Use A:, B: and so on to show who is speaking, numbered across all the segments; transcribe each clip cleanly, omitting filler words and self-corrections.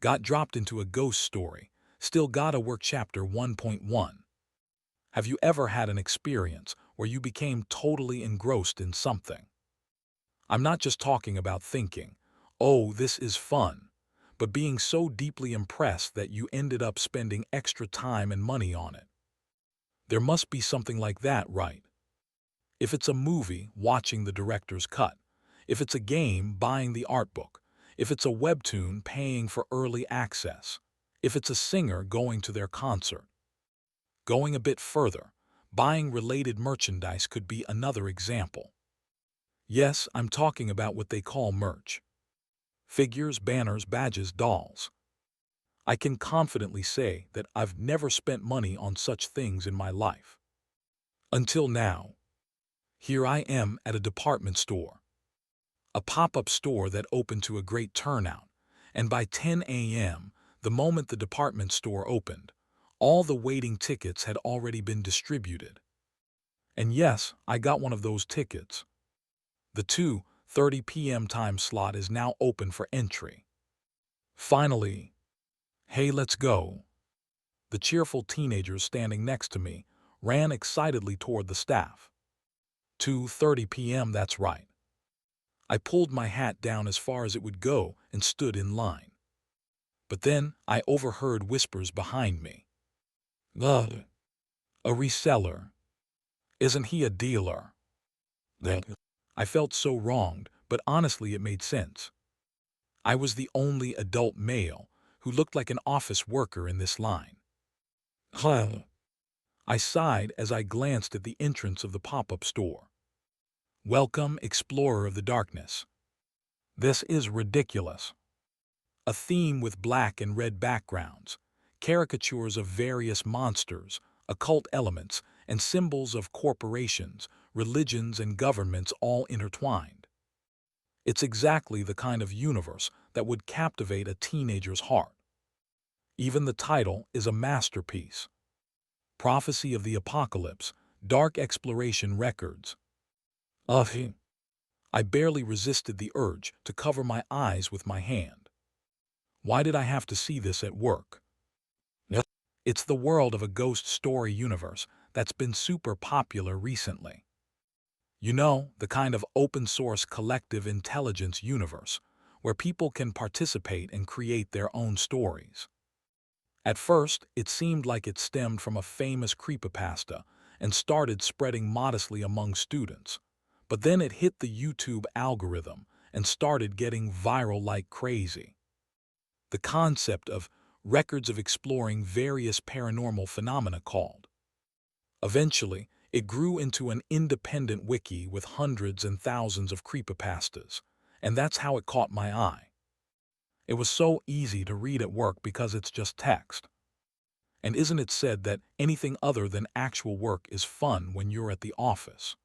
A: got dropped into a ghost story, still gotta work chapter 1.1. Have you ever had an experience where you became totally engrossed in something? I'm not just talking about thinking, oh, this is fun, but being so deeply impressed that you ended up spending extra time and money on it. There must be something like that, right? If it's a movie, watching the director's cut. If it's a game, buying the art book. If it's a webtoon, paying for early access. If it's a singer, going to their concert. Going a bit further, buying related merchandise could be another example. Yes, I'm talking about what they call merch. Figures, banners, badges, dolls. I can confidently say that I've never spent money on such things in my life. Until now. Here I am at a department store. A pop-up store that opened to a great turnout, and by 10 a.m., the moment the department store opened, all the waiting tickets had already been distributed. And yes, I got one of those tickets. The 2:30 p.m. time slot is now open for entry. Finally, hey, let's go. The cheerful teenagers standing next to me ran excitedly toward the staff. 2:30 p.m., that's right. I pulled my hat down as far as it would go and stood in line. But then I overheard whispers behind me. Ugh, a reseller. Isn't he a dealer? I felt so wronged, but honestly it made sense. I was the only adult male who looked like an office worker in this line. I sighed as I glanced at the entrance of the pop-up store. Welcome, explorer of the darkness. This is ridiculous. A theme with black and red backgrounds, caricatures of various monsters, occult elements, and symbols of corporations, religions, and governments all intertwined. It's exactly the kind of universe that would captivate a teenager's heart. Even the title is a masterpiece. Prophecy of the Apocalypse, Dark Exploration Records. Ugh. I barely resisted the urge to cover my eyes with my hand. Why did I have to see this at work? Yep. It's the world of a ghost story universe that's been super popular recently. You know, the kind of open-source collective intelligence universe where people can participate and create their own stories. At first, it seemed like it stemmed from a famous creepypasta and started spreading modestly among students. But then it hit the YouTube algorithm and started getting viral like crazy. The concept of records of exploring various paranormal phenomena called. Eventually, it grew into an independent wiki with hundreds and thousands of creepypastas, and that's how it caught my eye. It was so easy to read at work because it's just text. And isn't it said that anything other than actual work is fun when you're at the office?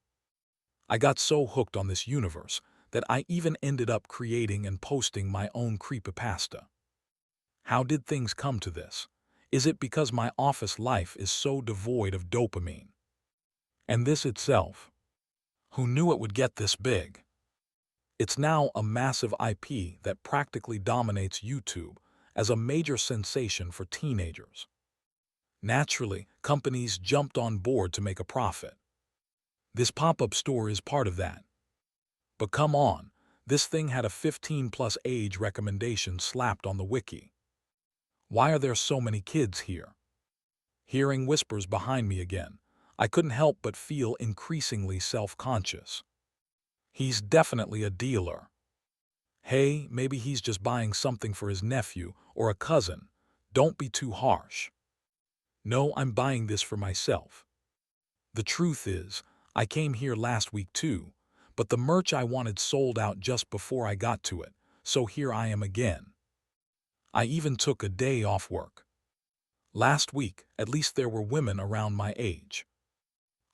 A: I got so hooked on this universe that I even ended up creating and posting my own creepypasta. How did things come to this? Is it because my office life is so devoid of dopamine? And this itself, who knew it would get this big? It's now a massive IP that practically dominates YouTube as a major sensation for teenagers. Naturally, companies jumped on board to make a profit. This pop-up store is part of that. But come on, this thing had a 15+ age recommendation slapped on the wiki. Why are there so many kids here? Hearing whispers behind me again, I couldn't help but feel increasingly self-conscious. He's definitely a dealer. Hey, maybe he's just buying something for his nephew or a cousin. Don't be too harsh. No, I'm buying this for myself. The truth is, I came here last week too, but the merch I wanted sold out just before I got to it, so here I am again. I even took a day off work. Last week, at least there were women around my age.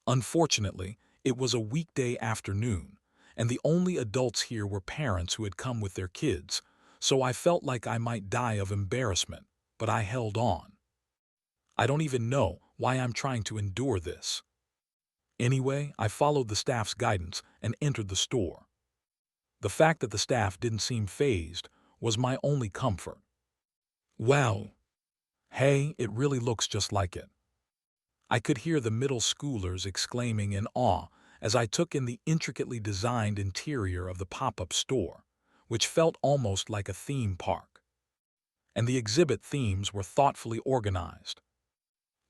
A: Unfortunately, it was a weekday afternoon, and the only adults here were parents who had come with their kids, so I felt like I might die of embarrassment, but I held on. I don't even know why I'm trying to endure this. Anyway, I followed the staff's guidance and entered the store. The fact that the staff didn't seem fazed was my only comfort. Wow, hey, it really looks just like it. I could hear the middle schoolers exclaiming in awe as I took in the intricately designed interior of the pop-up store, which felt almost like a theme park. And the exhibit themes were thoughtfully organized.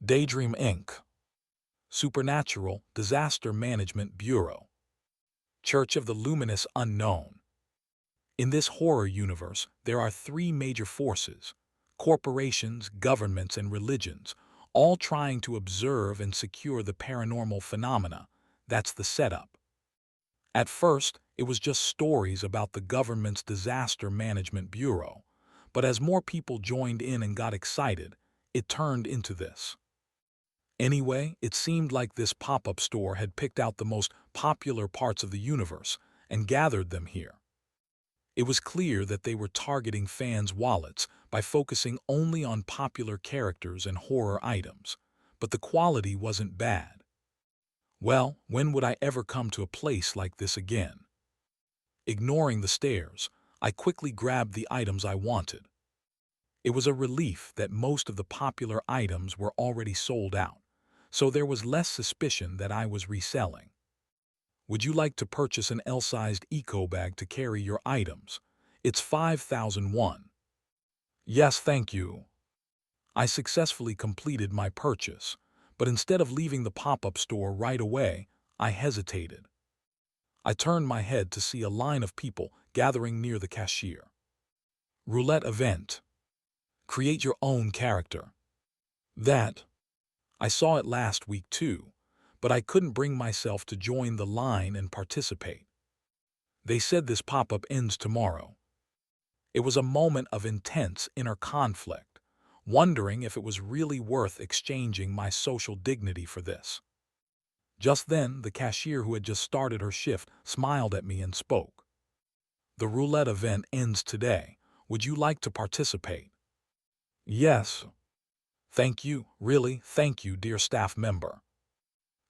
A: Daydream Inc., Supernatural Disaster Management Bureau, Church of the Luminous Unknown. In this horror universe, there are three major forces: corporations, governments, and religions, all trying to observe and secure the paranormal phenomena. That's the setup. At first, it was just stories about the government's Disaster Management Bureau, but as more people joined in and got excited, it turned into this. Anyway, it seemed like this pop-up store had picked out the most popular parts of the universe and gathered them here. It was clear that they were targeting fans' wallets by focusing only on popular characters and horror items, but the quality wasn't bad. Well, when would I ever come to a place like this again? Ignoring the stares, I quickly grabbed the items I wanted. It was a relief that most of the popular items were already sold out, so there was less suspicion that I was reselling. Would you like to purchase an L-sized eco bag to carry your items? It's 5,001. Yes, thank you. I successfully completed my purchase, but instead of leaving the pop-up store right away, I hesitated. I turned my head to see a line of people gathering near the cashier. Roulette event. Create your own character. That. I saw it last week too, but I couldn't bring myself to join the line and participate. They said this pop-up ends tomorrow. It was a moment of intense inner conflict, wondering if it was really worth exchanging my social dignity for this. Just then, the cashier who had just started her shift smiled at me and spoke. The roulette event ends today. Would you like to participate? Yes. Thank you, really, thank you, dear staff member.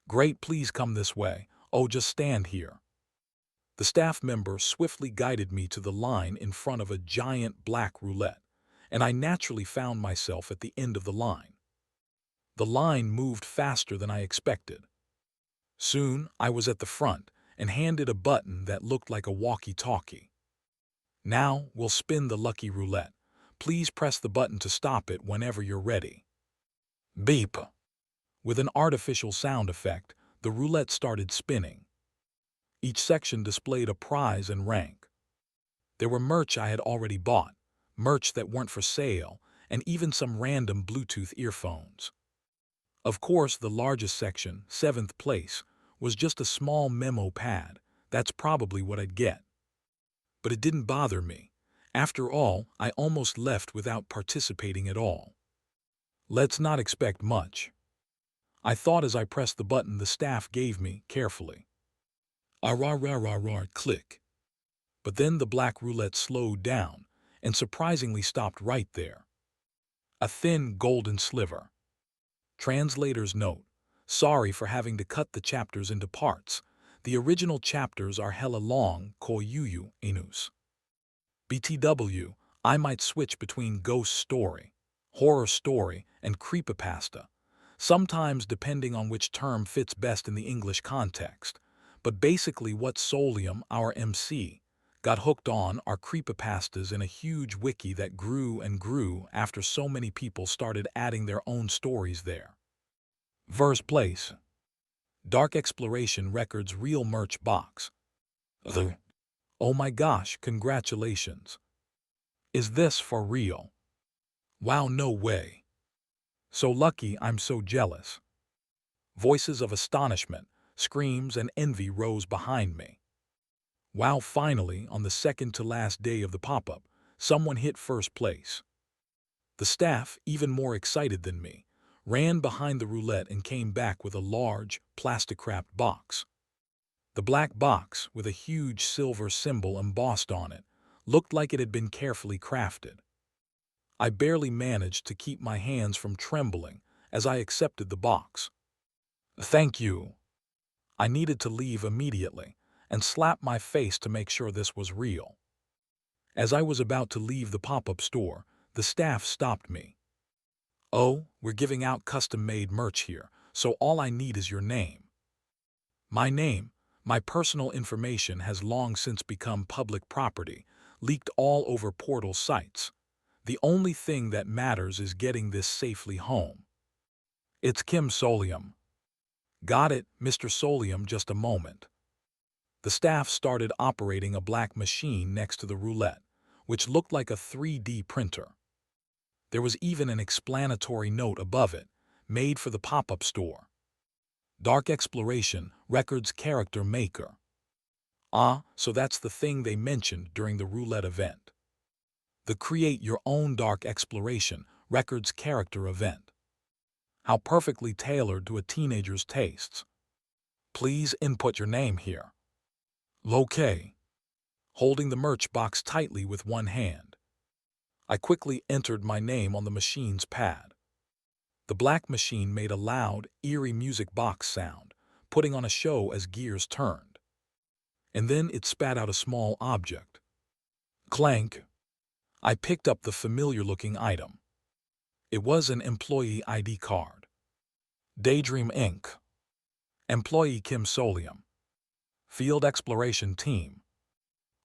A: Great, please come this way. Oh, just stand here. The staff member swiftly guided me to the line in front of a giant black roulette, and I naturally found myself at the end of the line. The line moved faster than I expected. Soon, I was at the front and handed a button that looked like a walkie-talkie. Now, we'll spin the lucky roulette. Please press the button to stop it whenever you're ready. Beep. With an artificial sound effect, the roulette started spinning. Each section displayed a prize and rank. There were merch I had already bought, merch that weren't for sale, and even some random Bluetooth earphones. Of course, the largest section, 7th place, was just a small memo pad. That's probably what I'd get. But it didn't bother me. After all, I almost left without participating at all. Let's not expect much. I thought as I pressed the button the staff gave me carefully. Click. But then the black roulette slowed down and surprisingly stopped right there. A thin golden sliver. Translator's note. Sorry for having to cut the chapters into parts. The original chapters are hella long, koyuyu enus. BTW, I might switch between ghost story, horror story, and creepypasta, sometimes depending on which term fits best in the English context. But basically what Solium, our MC, got hooked on are creepypastas in a huge wiki that grew and grew after so many people started adding their own stories there. Verse place. Dark Exploration Records Real Merch Box. Oh my gosh, congratulations. Is this for real? Wow, no way. So lucky, I'm so jealous. Voices of astonishment, screams, and envy rose behind me. Wow, finally, on the second to last day of the pop-up, someone hit first place. The staff, even more excited than me, ran behind the roulette and came back with a large, plastic-wrapped box. The black box, with a huge silver symbol embossed on it, looked like it had been carefully crafted. I barely managed to keep my hands from trembling as I accepted the box. Thank you. I needed to leave immediately and slap my face to make sure this was real. As I was about to leave the pop-up store, The staff stopped me. "Oh, we're giving out custom-made merch here, so all I need is your name." My name, my personal information has long since become public property, leaked all over portal sites. The only thing that matters is getting this safely home. It's Kim Solium. Got it, Mr. Solium, just a moment. The staff started operating a black machine next to the roulette, which looked like a 3D printer. There was even an explanatory note above it, made for the pop-up store. Dark Exploration, Records Character Maker. Ah, so that's the thing they mentioned during the roulette event. The Create Your Own Dark Exploration, Records Character event. How perfectly tailored to a teenager's tastes. Please input your name here. Okay. Holding the merch box tightly with one hand, I quickly entered my name on the machine's pad. The black machine made a loud, eerie music box sound, putting on a show as gears turned. And then it spat out a small object. Clank. I picked up the familiar-looking item. It was an employee ID card. Daydream Inc. Employee Kim Solium. Field Exploration Team.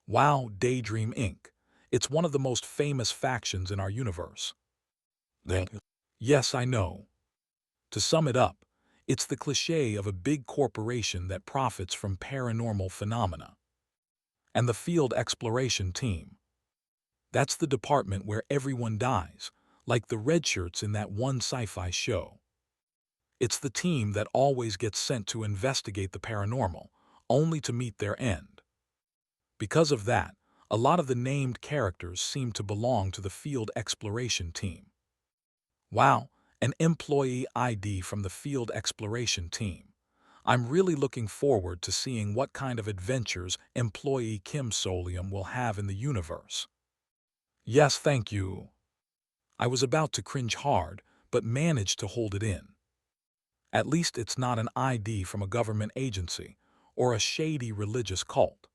A: Wow, Daydream Inc. It's one of the most famous factions in our universe. Yes, I know. To sum it up, it's the cliché of a big corporation that profits from paranormal phenomena. And the Field Exploration Team. That's the department where everyone dies, like the red shirts in that one sci-fi show. It's the team that always gets sent to investigate the paranormal, only to meet their end. Because of that, a lot of the named characters seem to belong to the Field Exploration Team. Wow, an employee ID from the Field Exploration Team. I'm really looking forward to seeing what kind of adventures employee Kim Solium will have in the universe. Yes, thank you. I was about to cringe hard, but managed to hold it in. At least it's not an ID from a government agency or a shady religious cult.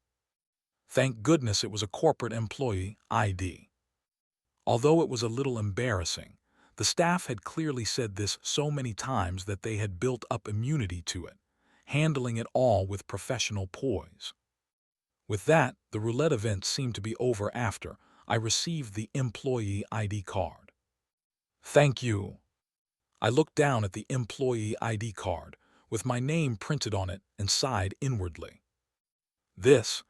A: Thank goodness it was a corporate employee ID. Although it was a little embarrassing, the staff had clearly said this so many times that they had built up immunity to it, handling it all with professional poise. With that, the roulette event seemed to be over after I received the employee ID card. Thank you. I looked down at the employee ID card with my name printed on it and sighed inwardly. This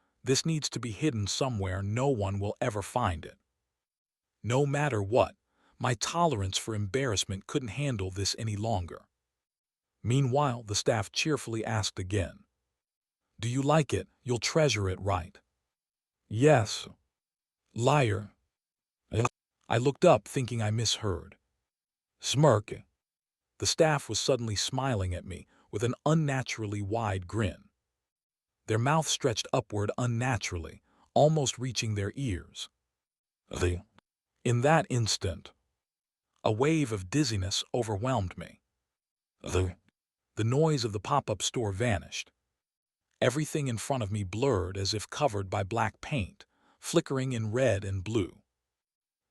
A: needs to be hidden somewhere no one will ever find it. No matter what, my tolerance for embarrassment couldn't handle this any longer. Meanwhile, the staff cheerfully asked again. Do you like it? You'll treasure it, right? Yes. Liar. I looked up thinking I misheard. Smirk. The staff was suddenly smiling at me with an unnaturally wide grin. Their mouth stretched upward unnaturally, almost reaching their ears. In that instant, a wave of dizziness overwhelmed me. The noise of the pop-up store vanished. Everything in front of me blurred as if covered by black paint, flickering in red and blue.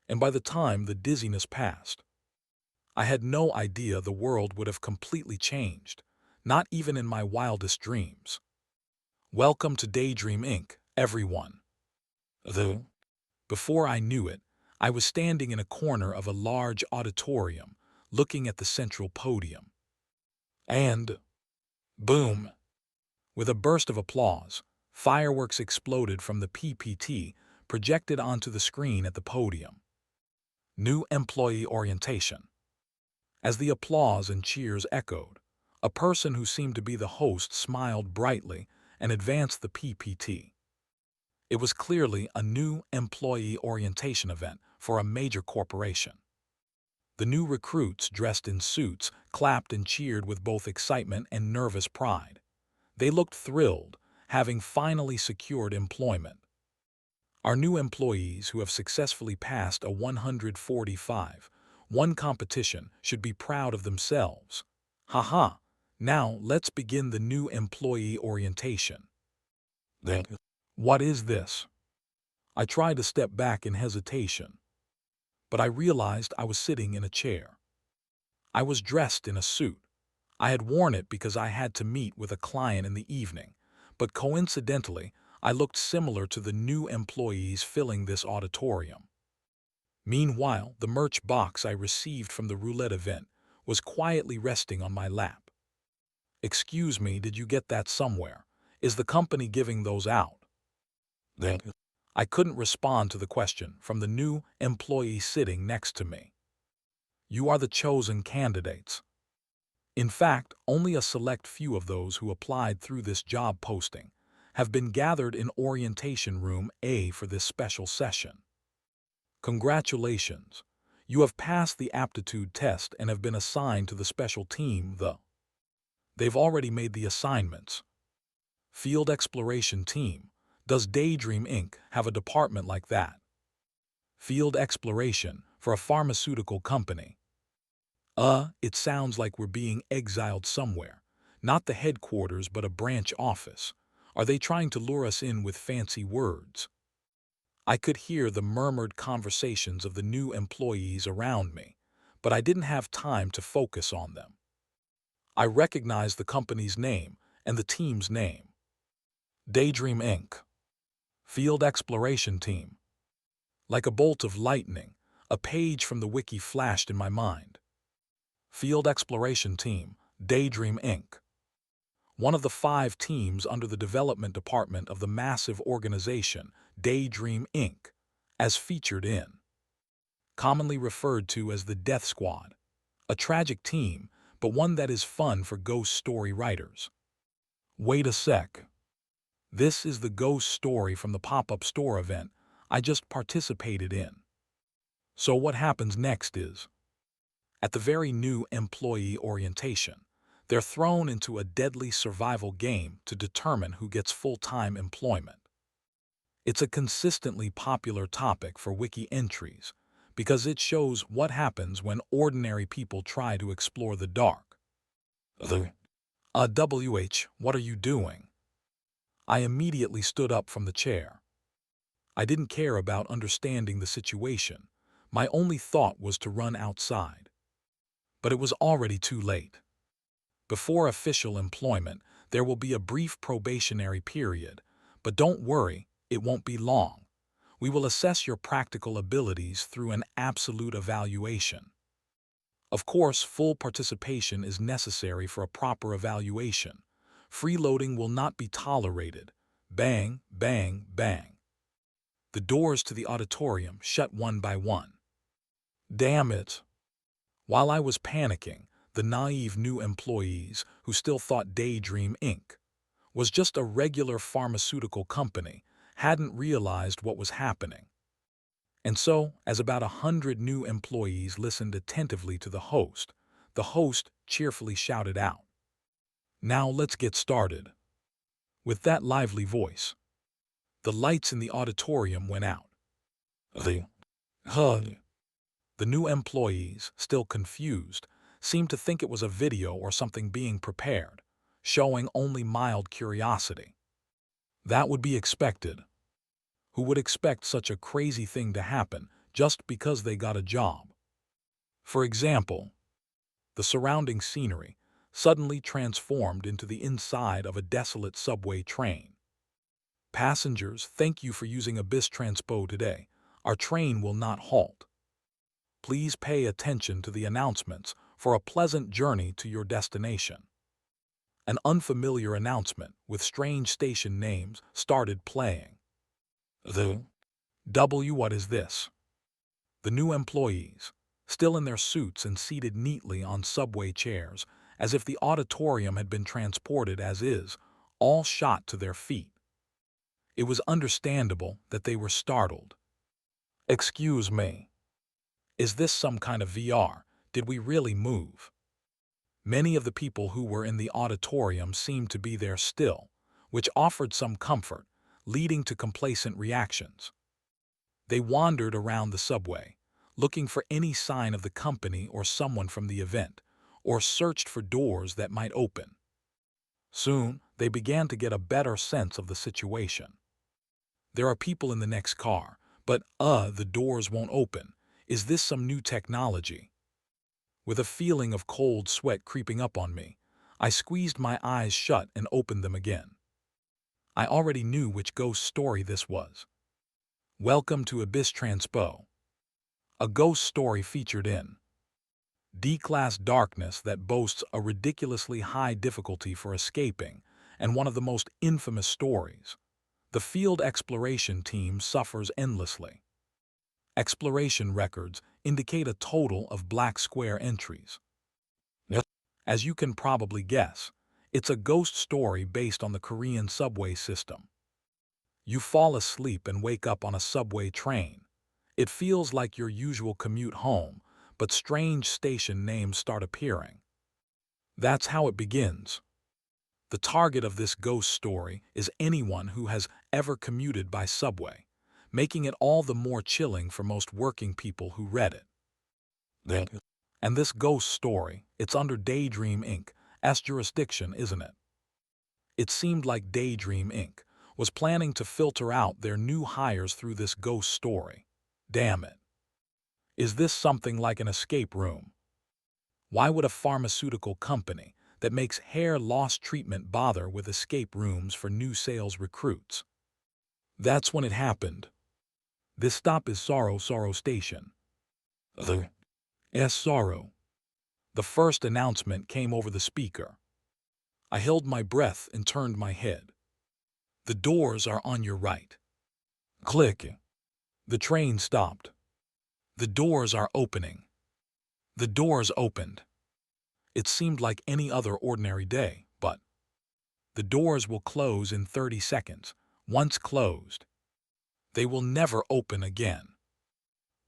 A: And by the time the dizziness passed, I had no idea the world would have completely changed, not even in my wildest dreams. Welcome to Daydream Inc., everyone. Before I knew it, I was standing in a corner of a large auditorium, looking at the central podium. And boom! With a burst of applause, fireworks exploded from the PPT projected onto the screen at the podium. New employee orientation. As the applause and cheers echoed, a person who seemed to be the host smiled brightly and advanced the PPT. It was clearly a new employee orientation event for a major corporation. The new recruits, dressed in suits, clapped and cheered with both excitement and nervous pride. They looked thrilled, having finally secured employment. Our new employees who have successfully passed a 145-1 competition should be proud of themselves. Haha, now let's begin the new employee orientation. What is this? I tried to step back in hesitation. but I realized I was sitting in a chair. I was dressed in a suit. I had worn it because I had to meet with a client in the evening, but coincidentally, I looked similar to the new employees filling this auditorium. Meanwhile, the merch box I received from the roulette event was quietly resting on my lap. "Excuse me, did you get that somewhere? Is the company giving those out?" I couldn't respond to the question from the new employee sitting next to me. "You are the chosen candidates. In fact, only a select few of those who applied through this job posting have been gathered in Orientation Room A for this special session. Congratulations. You have passed the aptitude test and have been assigned to the special team, They've already made the assignments. Field Exploration Team. Does Daydream Inc. have a department like that? Field Exploration for a pharmaceutical company. It sounds like we're being exiled somewhere. Not the headquarters, but a branch office. Are they trying to lure us in with fancy words?" I could hear the murmured conversations of the new employees around me, but I didn't have time to focus on them. I recognized the company's name and the team's name. Daydream Inc. Field Exploration Team. Like a bolt of lightning, a page from the wiki flashed in my mind. Field Exploration Team, Daydream Inc. One of the 5 teams under the development department of the massive organization, Daydream Inc., as featured in, commonly referred to as the Death Squad. A tragic team, but one that is fun for ghost story writers. Wait a sec. This is the ghost story from the pop-up store event I just participated in. So what happens next is, at the very new employee orientation, they're thrown into a deadly survival game to determine who gets full-time employment. It's a consistently popular topic for wiki entries because it shows what happens when ordinary people try to explore the dark. What are you doing? I immediately stood up from the chair. I didn't care about understanding the situation. My only thought was to run outside. But it was already too late. Before official employment, there will be a brief probationary period, but don't worry, it won't be long. We will assess your practical abilities through an absolute evaluation. Of course, full participation is necessary for a proper evaluation. Freeloading will not be tolerated. Bang, bang, bang. The doors to the auditorium shut one by one. Damn it! While I was panicking, the naive new employees who still thought Daydream Inc. was just a regular pharmaceutical company hadn't realized what was happening. And so, as about 100 new employees listened attentively to the host cheerfully shouted out, "Now let's get started." With that lively voice, the lights in the auditorium went out. The new employees, still confused, seemed to think it was a video or something being prepared, showing only mild curiosity. That would be expected. Who would expect such a crazy thing to happen just because they got a job? For example, the surrounding scenery suddenly transformed into the inside of a desolate subway train. "Passengers, thank you for using Abyss Transpo today. Our train will not halt. Please pay attention to the announcements for a pleasant journey to your destination." An unfamiliar announcement with strange station names started playing. What is this? The new employees, still in their suits and seated neatly on subway chairs, as if the auditorium had been transported as is, all shot to their feet. It was understandable that they were startled. "Excuse me. Is this some kind of VR? Did we really move?" Many of the people who were in the auditorium seemed to be there still, which offered some comfort, leading to complacent reactions. They wandered around the subway, looking for any sign of the company or someone from the event, or searched for doors that might open. Soon, they began to get a better sense of the situation. There are people in the next car, but the doors won't open. Is this some new technology? With a feeling of cold sweat creeping up on me, I squeezed my eyes shut and opened them again. I already knew which ghost story this was. Welcome to Abyss Transpo, a ghost story featured in D-Class Darkness that boasts a ridiculously high difficulty for escaping and one of the most infamous stories. The field exploration team suffers endlessly. Exploration records indicate a total of black square entries. As you can probably guess, it's a ghost story based on the Korean subway system. You fall asleep and wake up on a subway train. It feels like your usual commute home, but strange station names start appearing. That's how it begins. The target of this ghost story is anyone who has ever commuted by subway, making it all the more chilling for most working people who read it. And this ghost story, it's under Daydream Inc.'s jurisdiction, isn't it? It seemed like Daydream Inc. was planning to filter out their new hires through this ghost story. Damn it. Is this something like an escape room? Why would a pharmaceutical company that makes hair loss treatment bother with escape rooms for new sales recruits? That's when it happened. This stop is Sorrow Station. Sorrow. The first announcement came over the speaker. I held my breath and turned my head. The doors are on your right. Click. The train stopped. The doors are opening. The doors opened. It seemed like any other ordinary day, but the doors will close in 30 seconds. Once closed, they will never open again.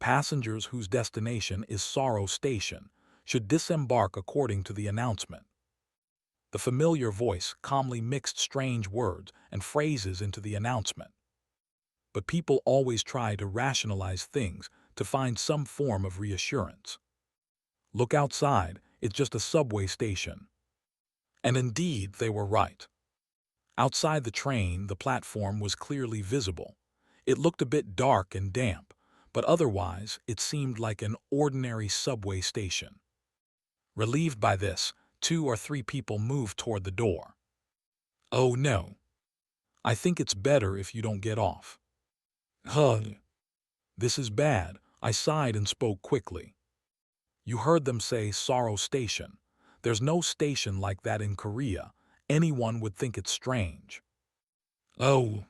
A: Passengers whose destination is Sorrow Station should disembark according to the announcement. The familiar voice calmly mixed strange words and phrases into the announcement. But people always try to rationalize things to find some form of reassurance. Look outside, it's just a subway station. And indeed, they were right. Outside the train, the platform was clearly visible. It looked a bit dark and damp, but otherwise it seemed like an ordinary subway station. Relieved by this, 2 or 3 people moved toward the door. Oh no. I think it's better if you don't get off. This is bad, I sighed and spoke quickly. You heard them say Sorrow Station. There's no station like that in Korea. Anyone would think it's strange. Oh.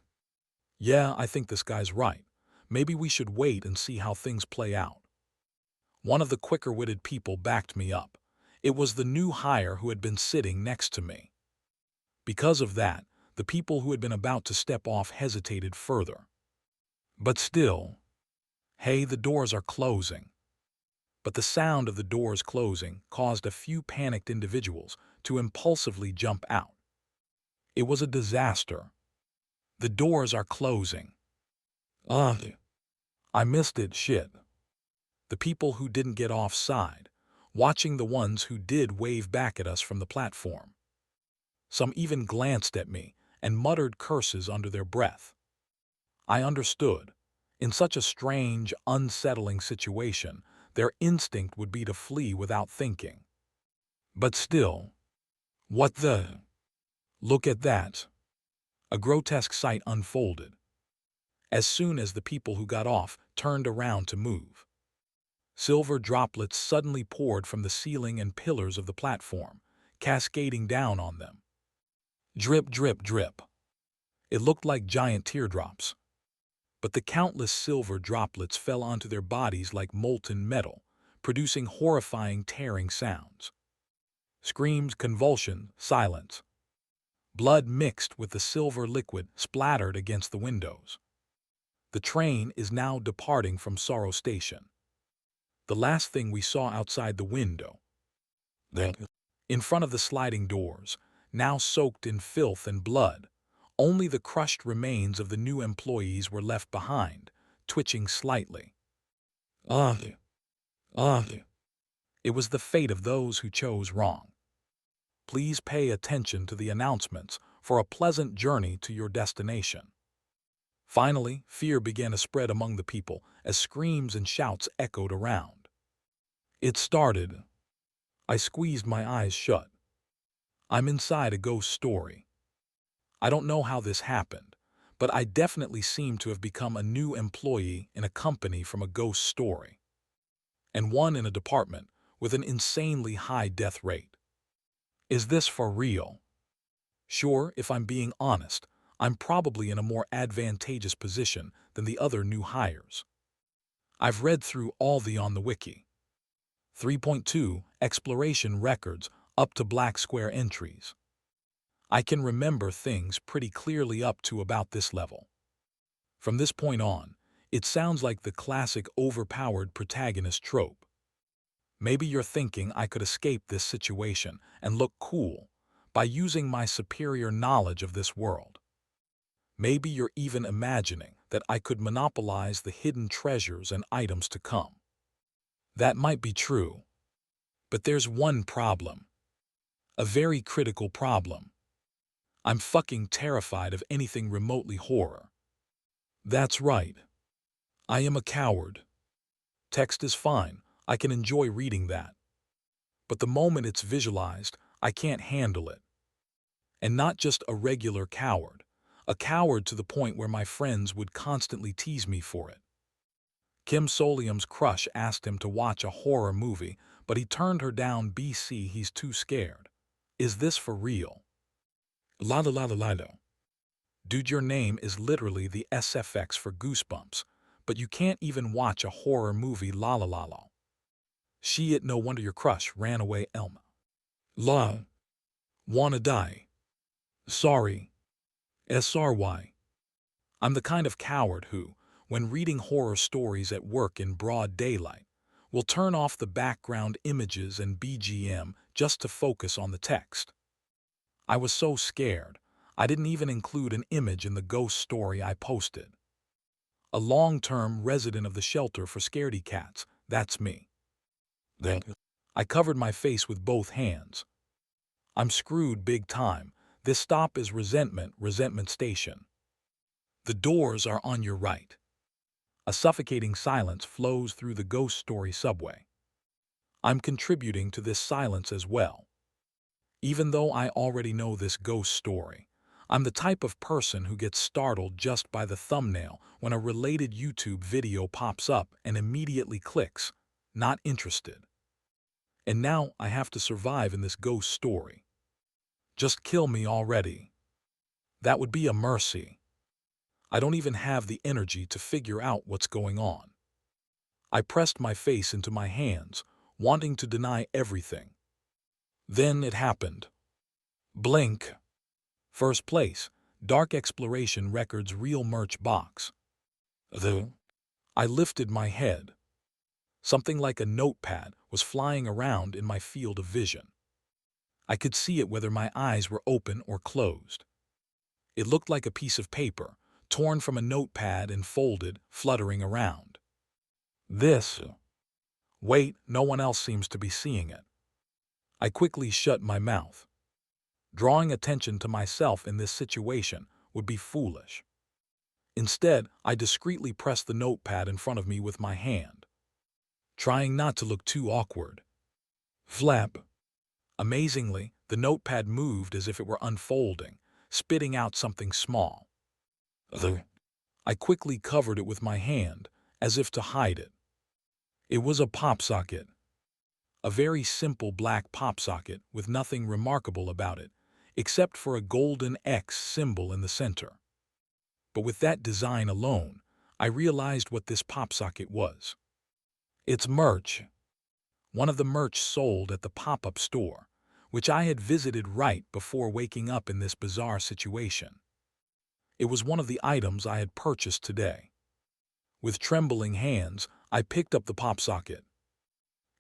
A: Yeah, I think this guy's right. Maybe we should wait and see how things play out. One of the quicker-witted people backed me up. It was the new hire who had been sitting next to me. Because of that, the people who had been about to step off hesitated further. But still, hey, the doors are closing. But the sound of the doors closing caused a few panicked individuals to impulsively jump out. It was a disaster. The doors are closing. I missed it, shit. The people who didn't get off sighed, watching the ones who did wave back at us from the platform. Some even glanced at me and muttered curses under their breath. I understood. In such a strange, unsettling situation, their instinct would be to flee without thinking. But still, what the? Look at that. A grotesque sight unfolded. As soon as the people who got off turned around to move, silver droplets suddenly poured from the ceiling and pillars of the platform, cascading down on them. Drip, drip, drip. It looked like giant teardrops. But the countless silver droplets fell onto their bodies like molten metal, producing horrifying tearing sounds. Screams, convulsion, silence. Blood mixed with the silver liquid splattered against the windows. The train is now departing from Sorrow Station. The last thing we saw outside the window, in front of the sliding doors, now soaked in filth and blood, only the crushed remains of the new employees were left behind, twitching slightly. It was the fate of those who chose wrong. Please pay attention to the announcements for a pleasant journey to your destination. Finally, fear began to spread among the people as screams and shouts echoed around. It started. I squeezed my eyes shut. I'm inside a ghost story. I don't know how this happened, but I definitely seem to have become a new employee in a company from a ghost story, and one in a department with an insanely high death rate. Is this for real? Sure, if I'm being honest, I'm probably in a more advantageous position than the other new hires. I've read through all the on the wiki. 3.2 Exploration records up to black square entries. I can remember things pretty clearly up to about this level. From this point on, it sounds like the classic overpowered protagonist trope. Maybe you're thinking I could escape this situation and look cool by using my superior knowledge of this world. Maybe you're even imagining that I could monopolize the hidden treasures and items to come. That might be true, but there's one problem. A very critical problem. I'm fucking terrified of anything remotely horror. That's right. I am a coward. Text is fine. I can enjoy reading that. But the moment it's visualized, I can't handle it. And not just a regular coward. A coward to the point where my friends would constantly tease me for it. Kim Solium's crush asked him to watch a horror movie, but he turned her down BC he's too scared. Is this for real? La la la la la la. Dude, your name is literally the SFX for Goosebumps, but you can't even watch a horror movie la la la la. Shit, no wonder your crush ran away, Elma. La. Wanna die. Sorry. SRY. I'm the kind of coward who, when reading horror stories at work in broad daylight, will turn off the background images and BGM just to focus on the text. I was so scared, I didn't even include an image in the ghost story I posted. A long-term resident of the shelter for scaredy cats, that's me. Then I covered my face with both hands. I'm screwed big time. This stop is Resentment Station. The doors are on your right. A suffocating silence flows through the ghost story subway. I'm contributing to this silence as well. Even though I already know this ghost story, I'm the type of person who gets startled just by the thumbnail when a related YouTube video pops up and immediately clicks, not interested. And now I have to survive in this ghost story. Just kill me already. That would be a mercy. I don't even have the energy to figure out what's going on. I pressed my face into my hands, wanting to deny everything. Then it happened. Blink. First place, Dark Exploration Records real merch box. I lifted my head. Something like a notepad was flying around in my field of vision. I could see it whether my eyes were open or closed. It looked like a piece of paper, torn from a notepad and folded, fluttering around. This. Wait, no one else seems to be seeing it. I quickly shut my mouth. Drawing attention to myself in this situation would be foolish. Instead, I discreetly pressed the notepad in front of me with my hand, trying not to look too awkward. Flap. Amazingly, the notepad moved as if it were unfolding, spitting out something small. I quickly covered it with my hand, as if to hide it. It was a pop socket. A very simple black pop socket with nothing remarkable about it, except for a golden X symbol in the center. But with that design alone, I realized what this pop socket was. It's merch. One of the merch sold at the pop-up store, which I had visited right before waking up in this bizarre situation. It was one of the items I had purchased today. With trembling hands, I picked up the pop socket.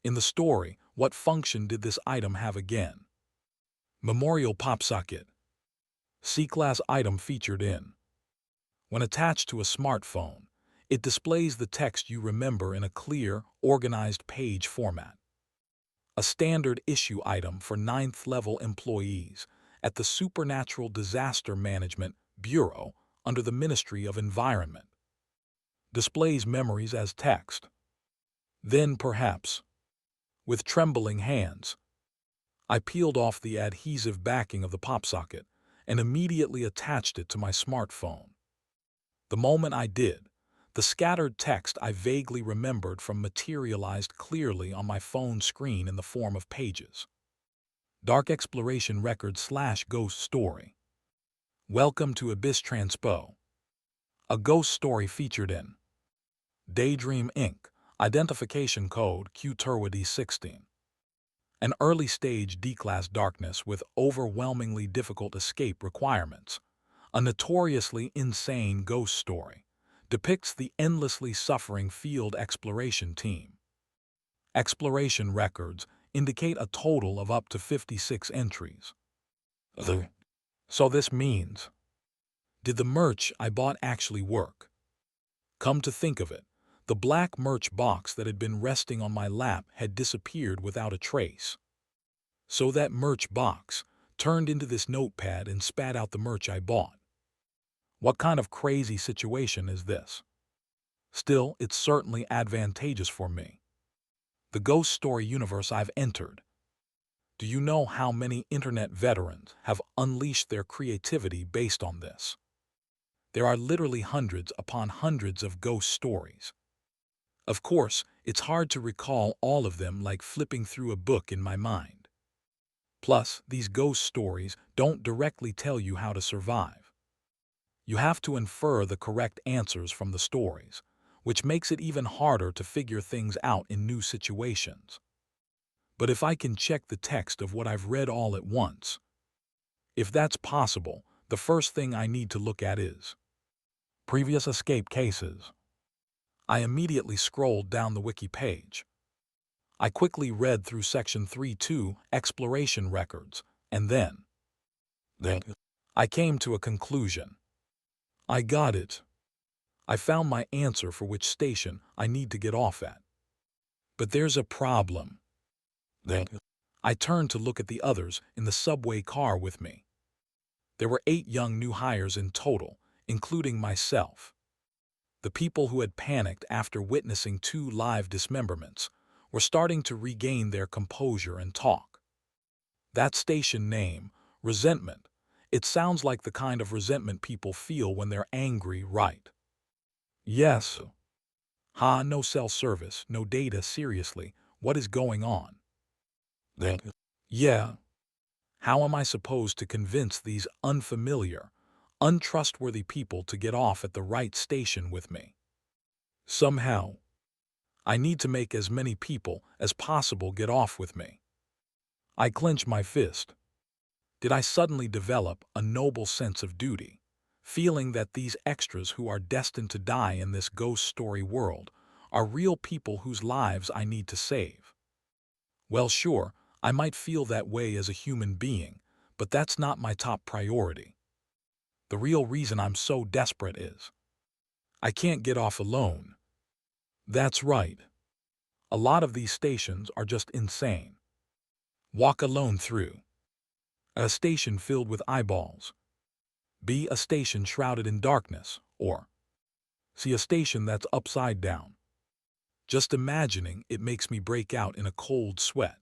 A: In the story, what function did this item have again? Memorial pop socket. C-class item featured in. When attached to a smartphone, it displays the text you remember in a clear, organized page format. A standard issue item for 9th level employees at the Supernatural Disaster Management Bureau under the Ministry of Environment. Displays memories as text. Then, perhaps, with trembling hands, I peeled off the adhesive backing of the pop socket and immediately attached it to my smartphone. The moment I did, the scattered text I vaguely remembered from materialized clearly on my phone screen in the form of pages. Dark Exploration Record / Ghost Story. Welcome to Abyss Transpo. A ghost story featured in Daydream Inc. Identification code QTURWD16. An early-stage D-class darkness with overwhelmingly difficult escape requirements. A notoriously insane ghost story depicts the endlessly suffering field exploration team. Exploration records indicate a total of up to 56 entries. So this means, did the merch I bought actually work? Come to think of it, the black merch box that had been resting on my lap had disappeared without a trace. So that merch box turned into this notepad and spat out the merch I bought. What kind of crazy situation is this? Still, it's certainly advantageous for me. The ghost story universe I've entered. Do you know how many internet veterans have unleashed their creativity based on this? There are literally hundreds upon hundreds of ghost stories. Of course, it's hard to recall all of them like flipping through a book in my mind. Plus, these ghost stories don't directly tell you how to survive. You have to infer the correct answers from the stories, which makes it even harder to figure things out in new situations. But if I can check the text of what I've read all at once, if that's possible, the first thing I need to look at is previous escape cases. I immediately scrolled down the wiki page. I quickly read through section 3.2 exploration records, and then I came to a conclusion. I got it. I found my answer for which station I need to get off at. But there's a problem. I turned to look at the others in the subway car with me. There were 8 young new hires in total, including myself. The people who had panicked after witnessing 2 live dismemberments were starting to regain their composure and talk. That station name, resentment, it sounds like the kind of resentment people feel when they're angry, right? Yes. Ha, no cell service, no data, seriously, what is going on? Yeah. How am I supposed to convince these unfamiliar, untrustworthy people to get off at the right station with me? Somehow, I need to make as many people as possible get off with me. I clench my fist. Did I suddenly develop a noble sense of duty, feeling that these extras who are destined to die in this ghost story world are real people whose lives I need to save? Well, sure, I might feel that way as a human being, but that's not my top priority. The real reason I'm so desperate is I can't get off alone. That's right. A lot of these stations are just insane. Walk alone through a station filled with eyeballs. B, a station shrouded in darkness, or C, a station that's upside down. Just imagining it makes me break out in a cold sweat,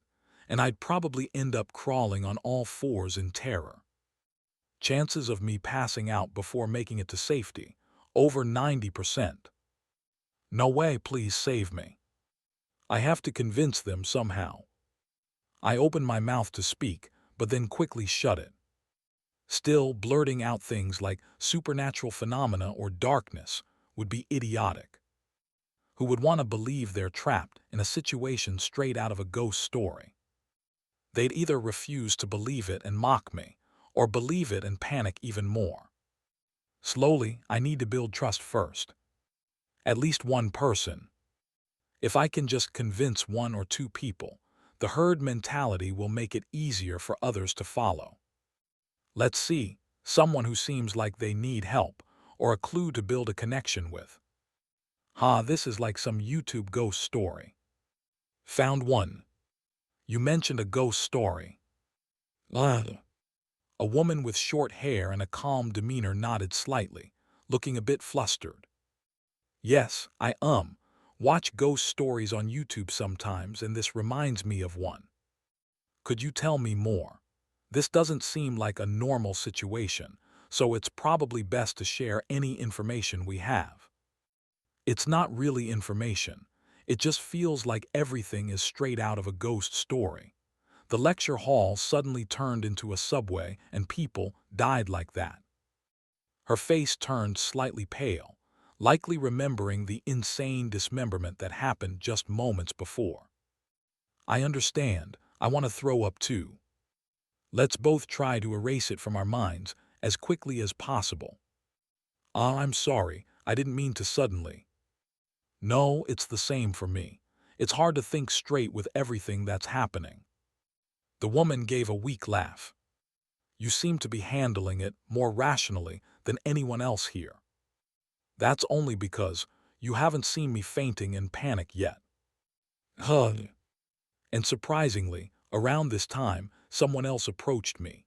A: and I'd probably end up crawling on all fours in terror. Chances of me passing out before making it to safety, over 90%. No way, please save me. I have to convince them somehow. I open my mouth to speak, but then quickly shut it. Still, blurting out things like supernatural phenomena or darkness would be idiotic. Who would want to believe they're trapped in a situation straight out of a ghost story? They'd either refuse to believe it and mock me, or believe it and panic even more. Slowly, I need to build trust first. At least one person. If I can just convince 1 or 2 people, the herd mentality will make it easier for others to follow. Let's see, someone who seems like they need help, or a clue to build a connection with. Ha, this is like some YouTube ghost story. Found one. You mentioned a ghost story. A woman with short hair and a calm demeanor nodded slightly, looking a bit flustered. Yes, I watch ghost stories on YouTube sometimes, and this reminds me of one. Could you tell me more? This doesn't seem like a normal situation, so it's probably best to share any information we have. It's not really information. It just feels like everything is straight out of a ghost story. The lecture hall suddenly turned into a subway, and people died like that. Her face turned slightly pale, likely remembering the insane dismemberment that happened just moments before. I understand. I want to throw up too. Let's both try to erase it from our minds as quickly as possible. I'm sorry. I didn't mean to suddenly. No, it's the same for me. It's hard to think straight with everything that's happening. The woman gave a weak laugh. You seem to be handling it more rationally than anyone else here. That's only because you haven't seen me fainting in panic yet. Huh. And surprisingly, around this time, someone else approached me.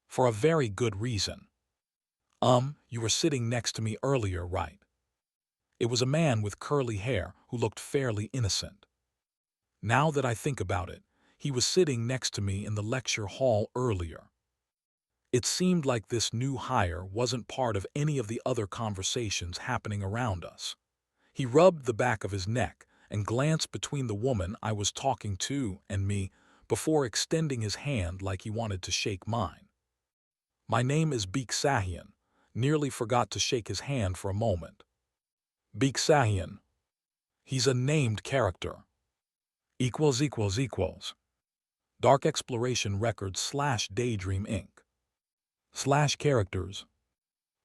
A: For a very good reason. You were sitting next to me earlier, right? It was a man with curly hair who looked fairly innocent. Now that I think about it, he was sitting next to me in the lecture hall earlier. It seemed like this new hire wasn't part of any of the other conversations happening around us. He rubbed the back of his neck and glanced between the woman I was talking to and me before extending his hand like he wanted to shake mine. My name is Beek Sahian. Nearly forgot to shake his hand for a moment. Beek Sahian. He's a named character. == Dark Exploration Records / Daydream Inc. / characters.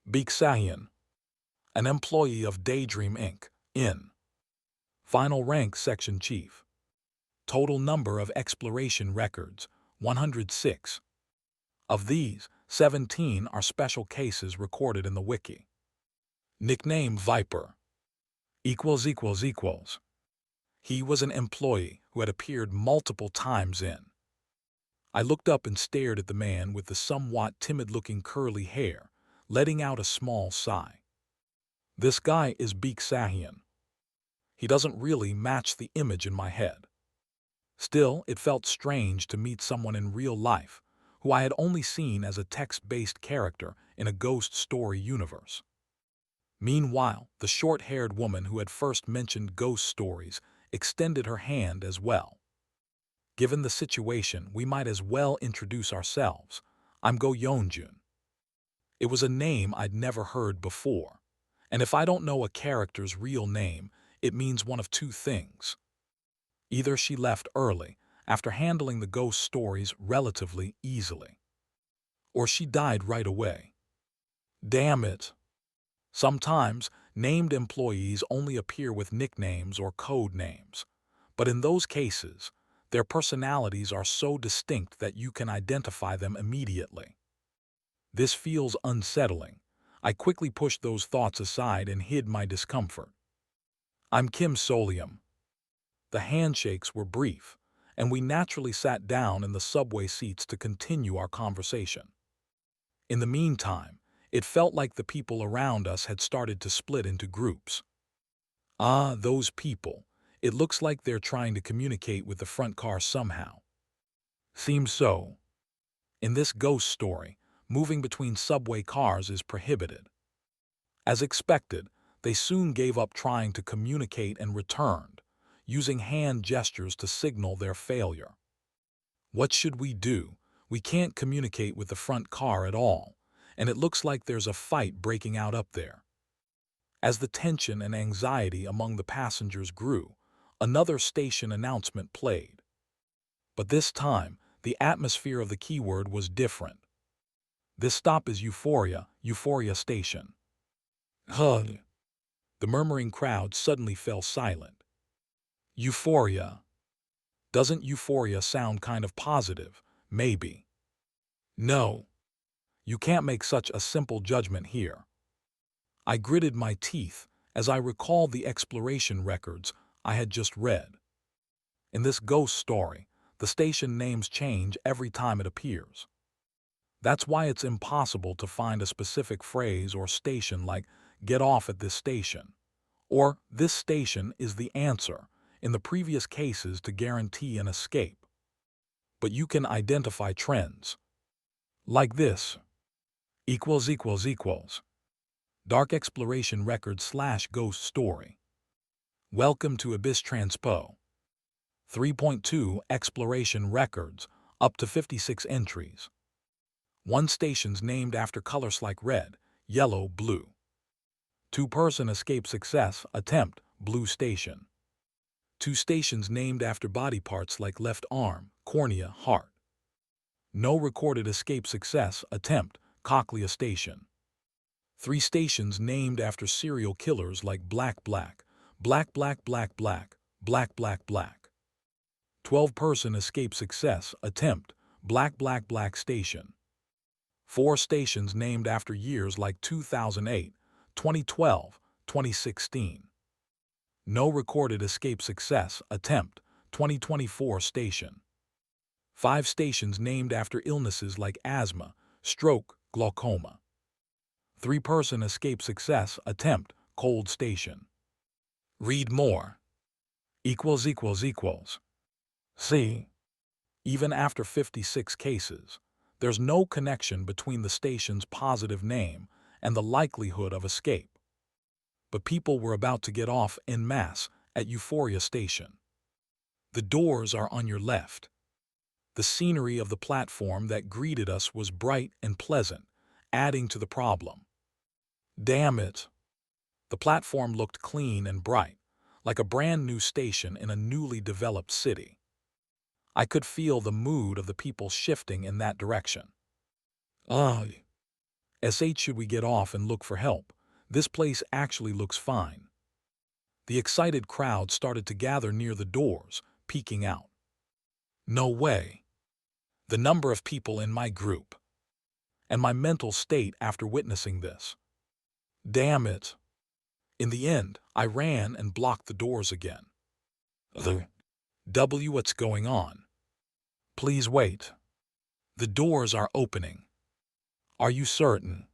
A: Beek Sahian. An employee of Daydream Inc. In. Final rank Section Chief. Total number of exploration records, 106. Of these, 17 are special cases recorded in the wiki. Nickname Viper. == He was an employee who had appeared multiple times in. I looked up and stared at the man with the somewhat timid-looking curly hair, letting out a small sigh. This guy is Beek Sahian. He doesn't really match the image in my head. Still, it felt strange to meet someone in real life who I had only seen as a text-based character in a ghost story universe. Meanwhile, the short-haired woman who had first mentioned ghost stories extended her hand as well. Given the situation, we might as well introduce ourselves. I'm Go Yeonjun. It was a name I'd never heard before, and if I don't know a character's real name, it means one of two things. Either she left early, after handling the ghost stories relatively easily, or she died right away. Damn it. Sometimes, named employees only appear with nicknames or code names, but in those cases, their personalities are so distinct that you can identify them immediately. This feels unsettling. I quickly pushed those thoughts aside and hid my discomfort. I'm Kim Solium. The handshakes were brief, and we naturally sat down in the subway seats to continue our conversation. In the meantime, it felt like the people around us had started to split into groups. Those people. It looks like they're trying to communicate with the front car somehow. Seems so. In this ghost story, moving between subway cars is prohibited. As expected, they soon gave up trying to communicate and returned, using hand gestures to signal their failure. What should we do? We can't communicate with the front car at all, and it looks like there's a fight breaking out up there. As the tension and anxiety among the passengers grew, another station announcement played. But this time, the atmosphere of the keyword was different. This stop is Euphoria Station. Hug. The murmuring crowd suddenly fell silent. Euphoria. Doesn't euphoria sound kind of positive? Maybe. No. You can't make such a simple judgment here. I gritted my teeth as I recalled the exploration records I had just read. In this ghost story, the station names change every time it appears. That's why it's impossible to find a specific phrase or station like "get off at this station" or "this station is the answer" in the previous cases to guarantee an escape. But you can identify trends. Like this. == Dark Exploration Record / Ghost Story. Welcome to Abyss Transpo. 3.2 Exploration Records, up to 56 entries. 1 stations named after colors like red, yellow, blue. 2-person escape success, attempt, blue station. 2 stations named after body parts like left arm, cornea, heart. No recorded escape success, attempt, cochlea station. 3 stations named after serial killers like Black Black, Black Black Black Black, Black Black Black. 12-person escape success, attempt, Black Black Black station. 4 stations named after years like 2008, 2012, 2016. No recorded escape success, attempt, 2024 station. 5 stations named after illnesses like asthma, stroke, glaucoma. 3-person escape success, attempt, cold station. Read more. == See. Even after 56 cases, there's no connection between the station's positive name and the likelihood of escape. But people were about to get off en masse at Euphoria Station. The doors are on your left. The scenery of the platform that greeted us was bright and pleasant, adding to the problem. Damn it! The platform looked clean and bright, like a brand new station in a newly developed city. I could feel the mood of the people shifting in that direction. Should we get off and look for help? This place actually looks fine. The excited crowd started to gather near the doors, peeking out. No way. The number of people in my group. And my mental state after witnessing this. Damn it. In the end, I ran and blocked the doors again. What's going on? Please wait. The doors are opening. Are you certain?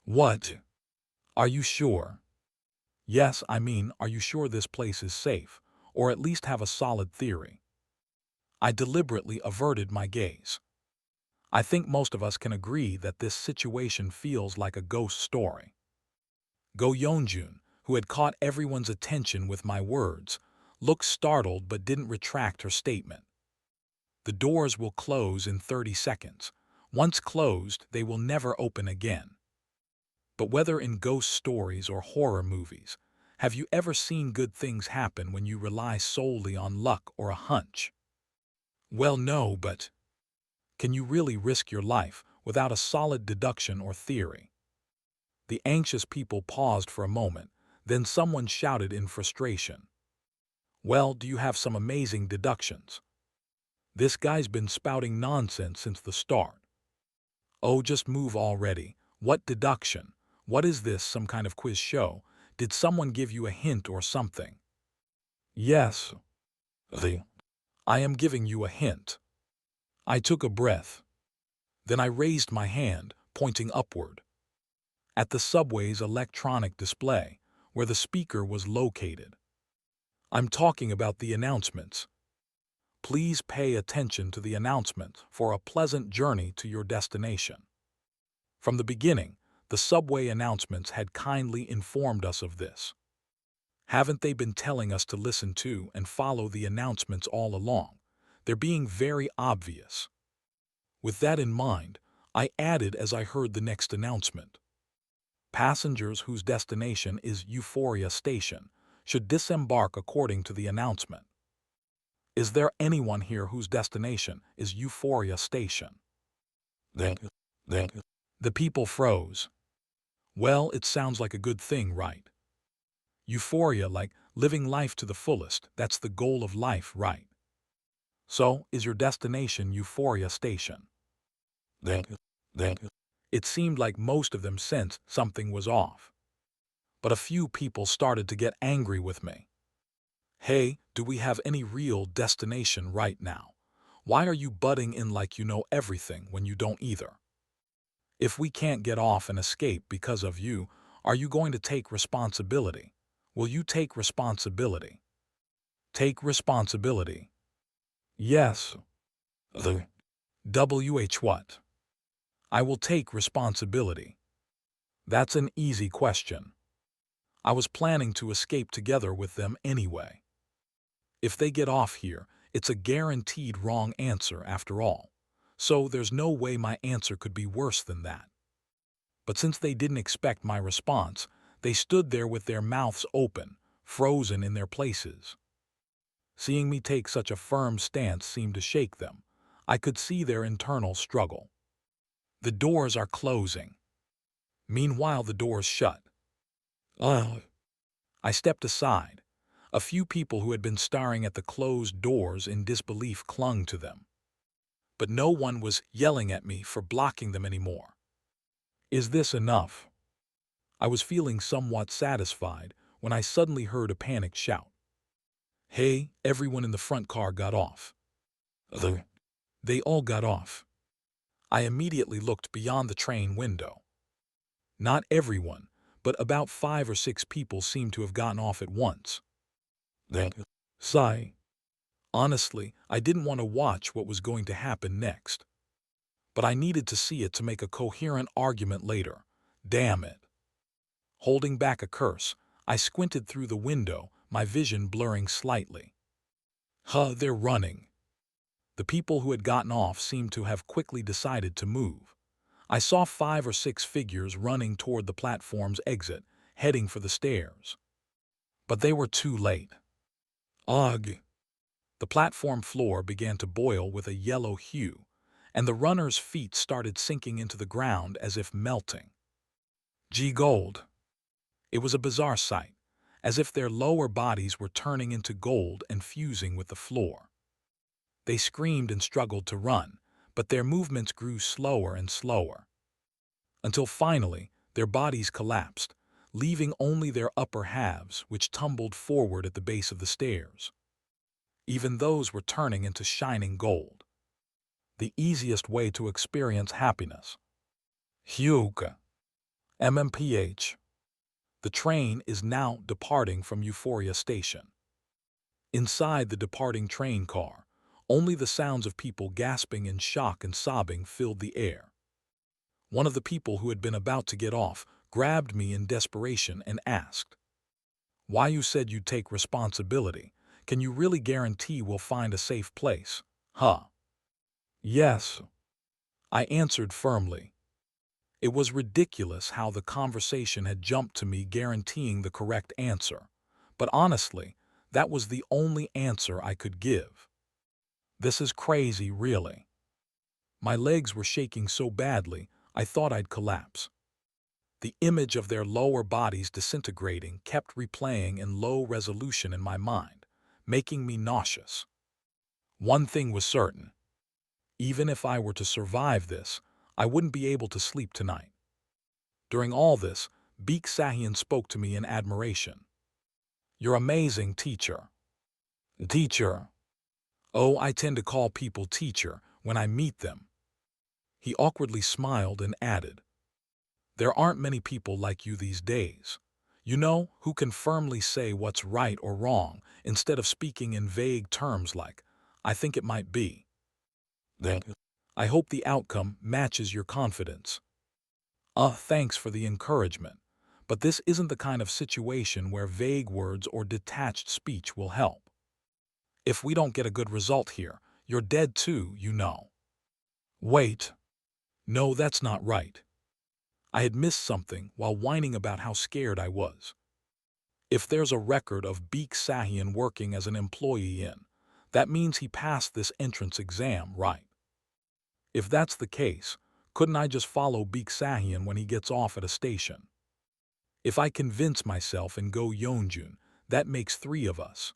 A: What? Are you sure? Yes, I mean, are you sure this place is safe, or at least have a solid theory? I deliberately averted my gaze. I think most of us can agree that this situation feels like a ghost story. Go Yeonjun, who had caught everyone's attention with my words, looked startled but didn't retract her statement. The doors will close in 30 seconds. Once closed, they will never open again. But whether in ghost stories or horror movies, have you ever seen good things happen when you rely solely on luck or a hunch? Well, no, but can you really risk your life without a solid deduction or theory? The anxious people paused for a moment, then someone shouted in frustration. Well, do you have some amazing deductions? This guy's been spouting nonsense since the start. Oh, just move already. What deduction? What is this, some kind of quiz show? Did someone give you a hint or something? Yes. I am giving you a hint. I took a breath. Then I raised my hand, pointing upward. At the subway's electronic display, where the speaker was located. I'm talking about the announcements. Please pay attention to the announcement for a pleasant journey to your destination. From the beginning, the subway announcements had kindly informed us of this. Haven't they been telling us to listen to and follow the announcements all along? They're being very obvious. With that in mind, I added as I heard the next announcement. Passengers whose destination is Euphoria Station should disembark according to the announcement. Is there anyone here whose destination is Euphoria Station? The people froze. Well, it sounds like a good thing, right? Euphoria, like living life to the fullest, that's the goal of life, right? So, is your destination Euphoria Station? It seemed like most of them sensed something was off. But a few people started to get angry with me. Hey, do we have any real destination right now? Why are you butting in like you know everything when you don't either? If we can't get off and escape because of you, are you going to take responsibility? Will you take responsibility? Take responsibility. Yes. The WH what? I will take responsibility. That's an easy question. I was planning to escape together with them anyway. If they get off here, it's a guaranteed wrong answer after all. So there's no way my answer could be worse than that. But since they didn't expect my response, they stood there with their mouths open, frozen in their places. Seeing me take such a firm stance seemed to shake them. I could see their internal struggle. The doors are closing. Meanwhile, the doors shut. Ugh. I stepped aside. A few people who had been staring at the closed doors in disbelief clung to them. But no one was yelling at me for blocking them anymore. Is this enough? I was feeling somewhat satisfied when I suddenly heard a panicked shout. Hey, everyone in the front car got off. They all got off. I immediately looked beyond the train window. Not everyone, but about 5 or 6 people seemed to have gotten off at once. Sigh. Honestly, I didn't want to watch what was going to happen next. But I needed to see it to make a coherent argument later. Damn it. Holding back a curse, I squinted through the window, my vision blurring slightly. They're running. The people who had gotten off seemed to have quickly decided to move. I saw 5 or 6 figures running toward the platform's exit, heading for the stairs. But they were too late. Ugh. The platform floor began to boil with a yellow hue, and the runners' feet started sinking into the ground as if melting. Gold. It was a bizarre sight, as if their lower bodies were turning into gold and fusing with the floor. They screamed and struggled to run, but their movements grew slower and slower. Until finally, their bodies collapsed, leaving only their upper halves, which tumbled forward at the base of the stairs. Even those were turning into shining gold. The easiest way to experience happiness. Hyuga. MMPH. The train is now departing from Euphoria Station. Inside the departing train car, only the sounds of people gasping in shock and sobbing filled the air. One of the people who had been about to get off grabbed me in desperation and asked, "Why you said you'd take responsibility? Can you really guarantee we'll find a safe place?" Yes, I answered firmly. It was ridiculous how the conversation had jumped to me guaranteeing the correct answer, but honestly, that was the only answer I could give. This is crazy, really. My legs were shaking so badly, I thought I'd collapse. The image of their lower bodies disintegrating kept replaying in low resolution in my mind, making me nauseous. One thing was certain. Even if I were to survive this, I wouldn't be able to sleep tonight. During all this, Beek Sahian spoke to me in admiration. "You're amazing, teacher." Teacher. Oh, I tend to call people teacher when I meet them. He awkwardly smiled and added, "There aren't many people like you these days. You know, who can firmly say what's right or wrong instead of speaking in vague terms like, 'I think it might be.' I hope the outcome matches your confidence." Thanks for the encouragement, but this isn't the kind of situation where vague words or detached speech will help. If we don't get a good result here, you're dead too, you know. Wait. No, that's not right. I had missed something while whining about how scared I was. If there's a record of Beek Sahian working as an employee in, that means he passed this entrance exam, right? If that's the case, couldn't I just follow Beek Sahian when he gets off at a station? If I convince myself and go Yeonjun, that makes 3 of us.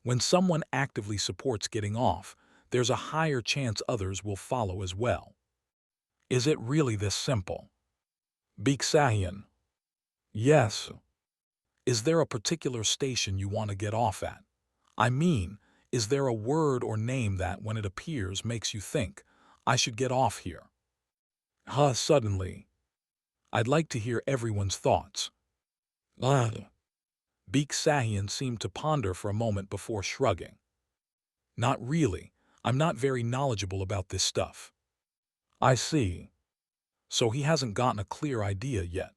A: When someone actively supports getting off, there's a higher chance others will follow as well. Is it really this simple? Beek Sahian. Yes. Is there a particular station you want to get off at? I mean, is there a word or name that, when it appears, makes you think, I should get off here? Suddenly, I'd like to hear everyone's thoughts. Ah. Beek Sahian seemed to ponder for a moment before shrugging. Not really. I'm not very knowledgeable about this stuff. I see. So he hasn't gotten a clear idea yet.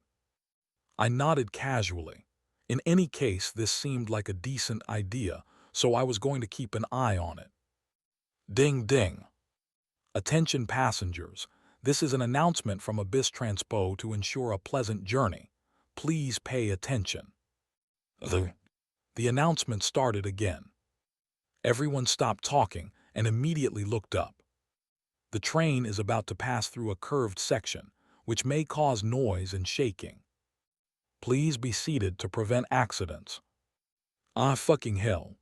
A: I nodded casually. In any case, this seemed like a decent idea, so I was going to keep an eye on it. Ding ding. Attention passengers. This is an announcement from Abyss Transpo to ensure a pleasant journey. Please pay attention. The announcement started again. Everyone stopped talking and immediately looked up. The train is about to pass through a curved section, which may cause noise and shaking. Please be seated to prevent accidents. Ah, fucking hell.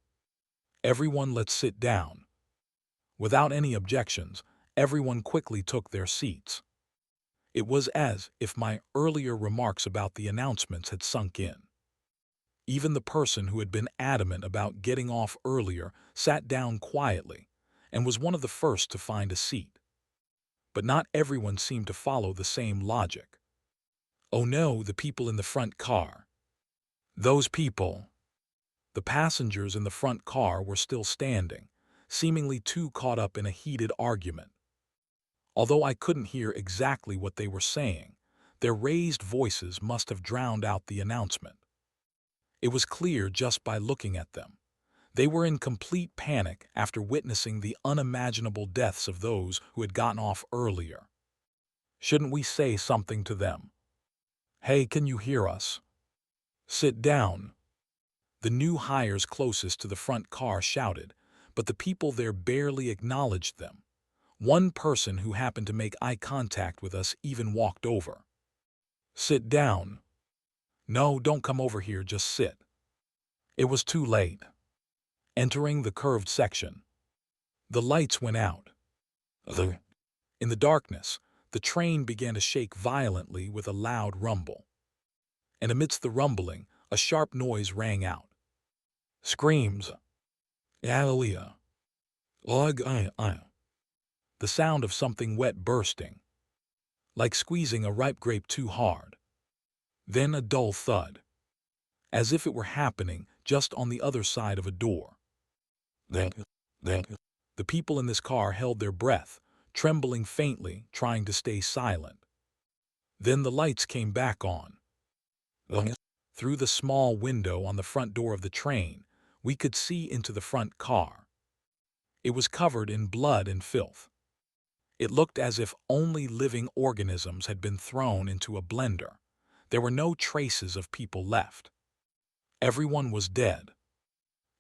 A: Everyone, let's sit down. Without any objections, everyone quickly took their seats. It was as if my earlier remarks about the announcements had sunk in. Even the person who had been adamant about getting off earlier sat down quietly and was one of the first to find a seat. But not everyone seemed to follow the same logic. Oh no, the people in the front car. Those people. The passengers in the front car were still standing, seemingly too caught up in a heated argument. Although I couldn't hear exactly what they were saying, their raised voices must have drowned out the announcement. It was clear just by looking at them. They were in complete panic after witnessing the unimaginable deaths of those who had gotten off earlier. Shouldn't we say something to them? Hey, can you hear us? Sit down. The new hires closest to the front car shouted, but the people there barely acknowledged them. One person who happened to make eye contact with us even walked over. Sit down. No, don't come over here, just sit. It was too late. Entering the curved section. The lights went out. In the darkness, the train began to shake violently with a loud rumble. And amidst the rumbling, a sharp noise rang out. Screams. Hallelujah. The sound of something wet bursting, like squeezing a ripe grape too hard. Then a dull thud, as if it were happening just on the other side of a door. The people in this car held their breath, trembling faintly, trying to stay silent. Then the lights came back on. Through the small window on the front door of the train, we could see into the front car. It was covered in blood and filth. It looked as if only living organisms had been thrown into a blender. There were no traces of people left. Everyone was dead.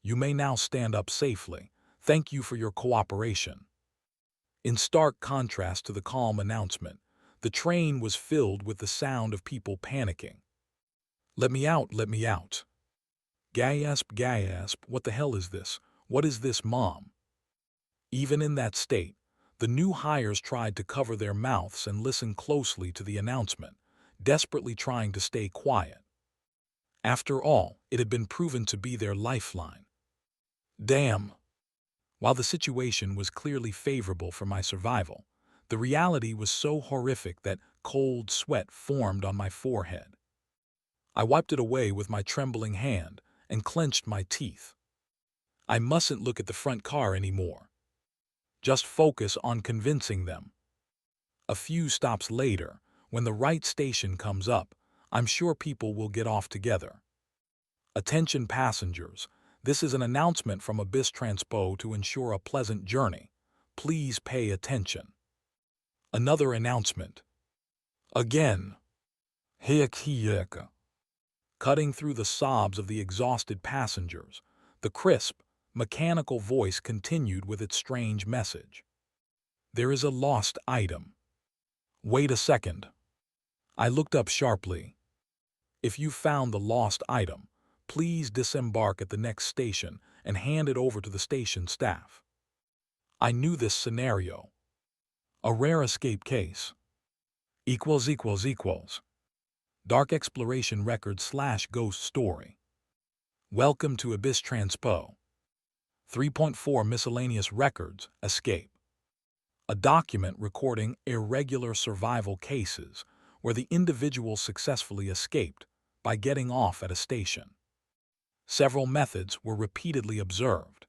A: You may now stand up safely. Thank you for your cooperation. In stark contrast to the calm announcement, the train was filled with the sound of people panicking. Let me out, let me out. Gasp, gasp, what the hell is this? What is this, Mom? Even in that state, the new hires tried to cover their mouths and listen closely to the announcement, desperately trying to stay quiet. After all, it had been proven to be their lifeline. Damn. While the situation was clearly favorable for my survival, the reality was so horrific that cold sweat formed on my forehead. I wiped it away with my trembling hand and clenched my teeth. I mustn't look at the front car anymore. Just focus on convincing them. A few stops later, when the right station comes up, I'm sure people will get off together. Attention passengers, this is an announcement from Abyss Transpo to ensure a pleasant journey. Please pay attention. Another announcement. Again. Hiek. Cutting through the sobs of the exhausted passengers, the crisp, mechanical voice continued with its strange message. There is a lost item. Wait a second. I looked up sharply. If you found the lost item, please disembark at the next station and hand it over to the station staff. I knew this scenario. A rare escape case. == Dark Exploration Record / Ghost Story. Welcome to Abyss Transpo. 3.4 Miscellaneous Records, Escape. A document recording irregular survival cases where the individual successfully escaped by getting off at a station. Several methods were repeatedly observed.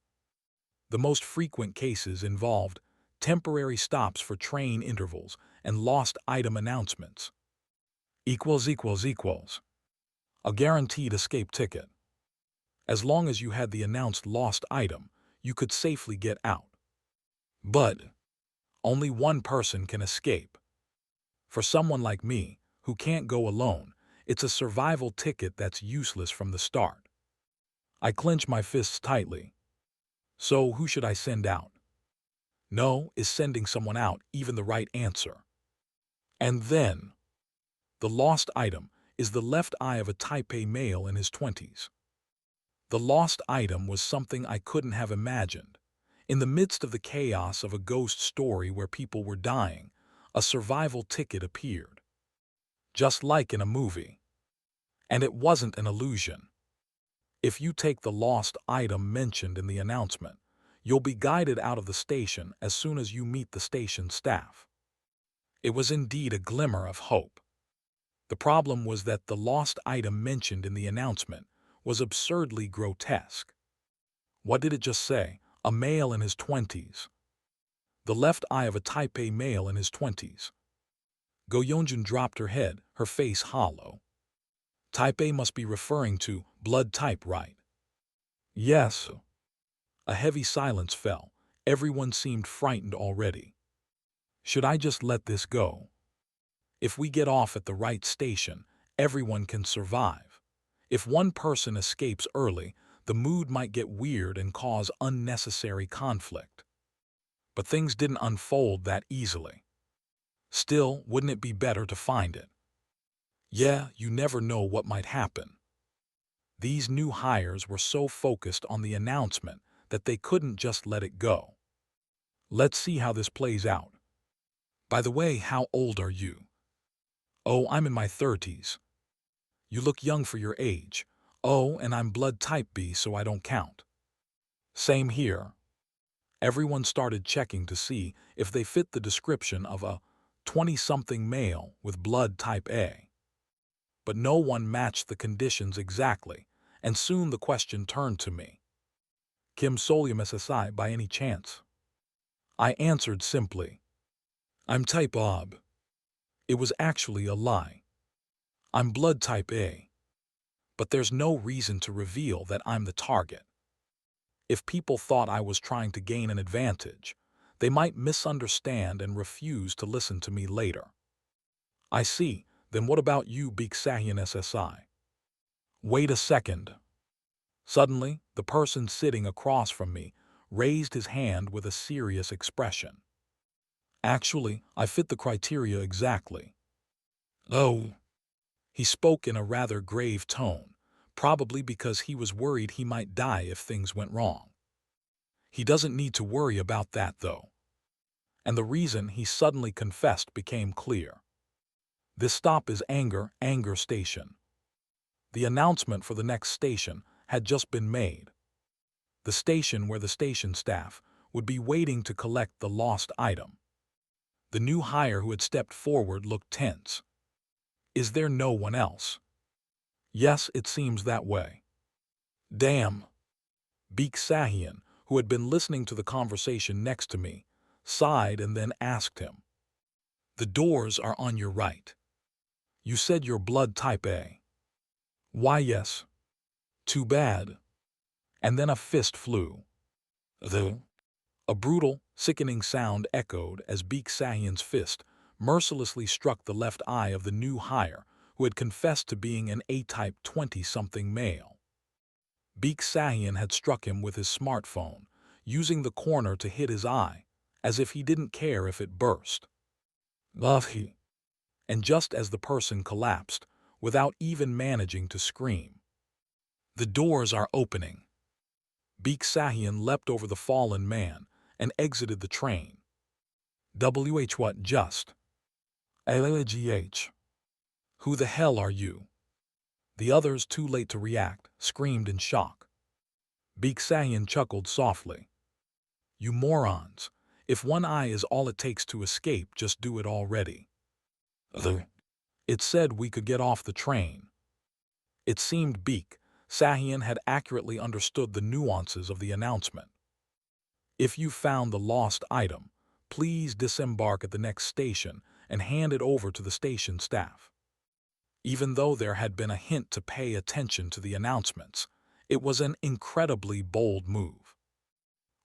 A: The most frequent cases involved temporary stops for train intervals and lost item announcements. A guaranteed escape ticket. As long as you had the announced lost item, you could safely get out. But only one person can escape. For someone like me, who can't go alone, it's a survival ticket that's useless from the start. I clench my fists tightly. So who should I send out? No, is sending someone out even the right answer? And then, the lost item is the left eye of a Type A male in his 20s. The lost item was something I couldn't have imagined. In the midst of the chaos of a ghost story where people were dying, a survival ticket appeared. Just like in a movie. And it wasn't an illusion. If you take the lost item mentioned in the announcement, you'll be guided out of the station as soon as you meet the station staff. It was indeed a glimmer of hope. The problem was that the lost item mentioned in the announcement was absurdly grotesque. What did it just say? A male in his 20s. The left eye of a Type A male in his 20s. Go Yeonjun dropped her head, her face hollow. Type A must be referring to blood type, right? Yes. A heavy silence fell. Everyone seemed frightened already. Should I just let this go? If we get off at the right station, everyone can survive. If one person escapes early, the mood might get weird and cause unnecessary conflict. But things didn't unfold that easily. Still, wouldn't it be better to find it? Yeah, you never know what might happen. These new hires were so focused on the announcement that they couldn't just let it go. Let's see how this plays out. By the way, how old are you? Oh, I'm in my 30s. You look young for your age. Oh, and I'm blood type B, so I don't count. Same here. Everyone started checking to see if they fit the description of a 20-something male with blood type A. But no one matched the conditions exactly, and soon the question turned to me. Kim Solium SSI by any chance? I answered simply. I'm type OB. It was actually a lie. I'm blood type A. But there's no reason to reveal that I'm the target. If people thought I was trying to gain an advantage, they might misunderstand and refuse to listen to me later. I see. Then what about you, Beeksahian SSI? Wait a second. Suddenly, the person sitting across from me raised his hand with a serious expression. Actually, I fit the criteria exactly. Oh. He spoke in a rather grave tone, probably because he was worried he might die if things went wrong. He doesn't need to worry about that, though. And the reason he suddenly confessed became clear. This stop is Anger Station. The announcement for the next station had just been made. The station where the station staff would be waiting to collect the lost item. The new hire who had stepped forward looked tense. Is there no one else? Yes, it seems that way. Damn. Beeksahian, who had been listening to the conversation next to me, sighed and then asked him. The doors are on your right. You said you're blood type A. Why, yes. Too bad. And then a fist flew. A brutal, sickening sound echoed as Beeksahian's fist mercilessly struck the left eye of the new hire who had confessed to being an A-type 20-something male. Beeksahian had struck him with his smartphone, using the corner to hit his eye, as if he didn't care if it burst. And just as the person collapsed, without even managing to scream. The doors are opening. Beeksahian leapt over the fallen man and exited the train. What just? LGH. Who the hell are you? The others, too late to react, screamed in shock. Beeksahian chuckled softly. You morons. If one eye is all it takes to escape, just do it already. It said we could get off the train. It seemed Beek Sahian had accurately understood the nuances of the announcement. If you found the lost item, please disembark at the next station and hand it over to the station staff. Even though there had been a hint to pay attention to the announcements, it was an incredibly bold move.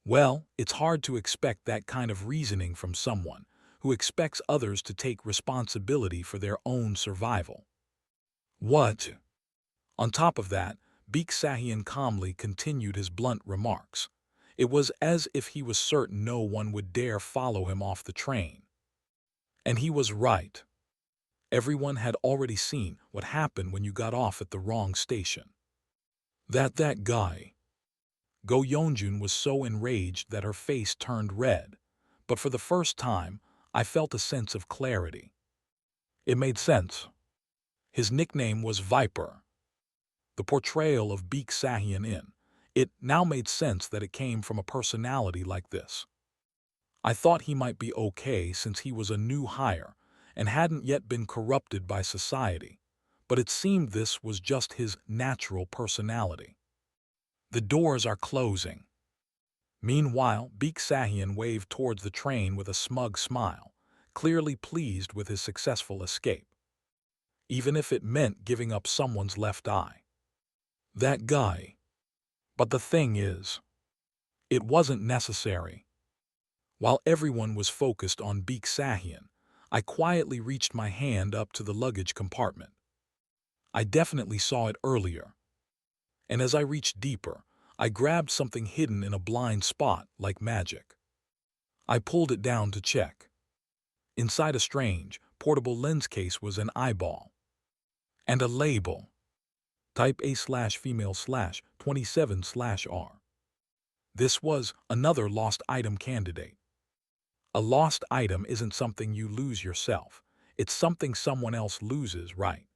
A: Well, it's hard to expect that kind of reasoning from someone who expects others to take responsibility for their own survival. What? On top of that, Beek Sahian calmly continued his blunt remarks. It was as if he was certain no one would dare follow him off the train. And he was right. Everyone had already seen what happened when you got off at the wrong station. That guy. Go Yeonjun was so enraged that her face turned red, but for the first time, I felt a sense of clarity. It made sense. His nickname was Viper. The portrayal of Beek Sahian in it now made sense that it came from a personality like this. I thought he might be okay since he was a new hire and hadn't yet been corrupted by society, but it seemed this was just his natural personality. The doors are closing. Meanwhile, Beek Sahian waved towards the train with a smug smile, clearly pleased with his successful escape, even if it meant giving up someone's left eye. That guy. But the thing is, it wasn't necessary. While everyone was focused on Beek Sahian, I quietly reached my hand up to the luggage compartment. I definitely saw it earlier. And as I reached deeper, I grabbed something hidden in a blind spot like magic. I pulled it down to check. Inside a strange, portable lens case was an eyeball. And a label. Type A/female/27/R. This was another lost item candidate. A lost item isn't something you lose yourself. It's something someone else loses, right?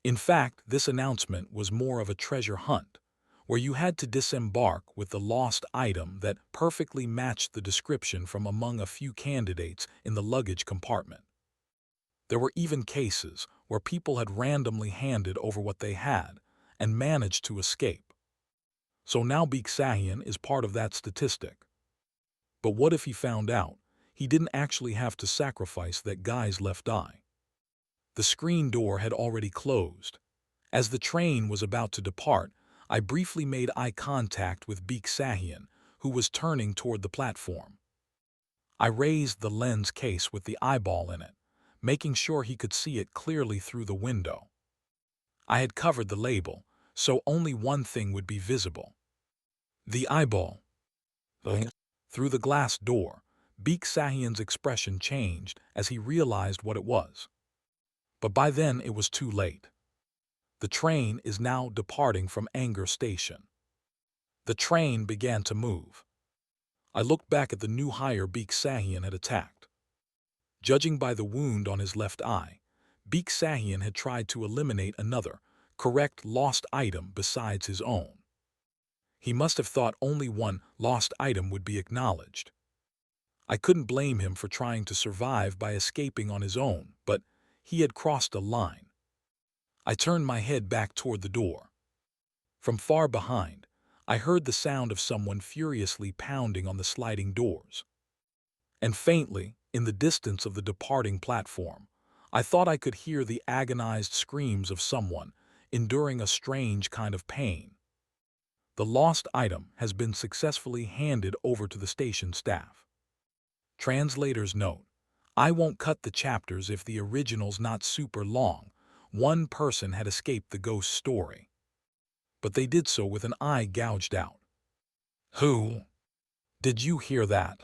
A: In fact, this announcement was more of a treasure hunt, where you had to disembark with the lost item that perfectly matched the description from among a few candidates in the luggage compartment. There were even cases where people had randomly handed over what they had and managed to escape. So now Beek Sahian is part of that statistic. But what if he found out he didn't actually have to sacrifice that guy's left eye? The screen door had already closed. As the train was about to depart, I briefly made eye contact with Beek Sahian, who was turning toward the platform. I raised the lens case with the eyeball in it, making sure he could see it clearly through the window. I had covered the label, so only one thing would be visible. The eyeball. Through the glass door, Beek Sahian's expression changed as he realized what it was. But by then it was too late. The train is now departing from Anger Station. The train began to move. I looked back at the new hire Beek Sahian had attacked. Judging by the wound on his left eye, Beek Sahian had tried to eliminate another, correct lost item besides his own. He must have thought only one lost item would be acknowledged. I couldn't blame him for trying to survive by escaping on his own, but he had crossed a line. I turned my head back toward the door. From far behind, I heard the sound of someone furiously pounding on the sliding doors. And faintly, in the distance of the departing platform, I thought I could hear the agonized screams of someone enduring a strange kind of pain. The lost item has been successfully handed over to the station staff. Translator's note: I won't cut the chapters if the original's not super long. One person had escaped the ghost story, but they did so with an eye gouged out. Who? Did you hear that?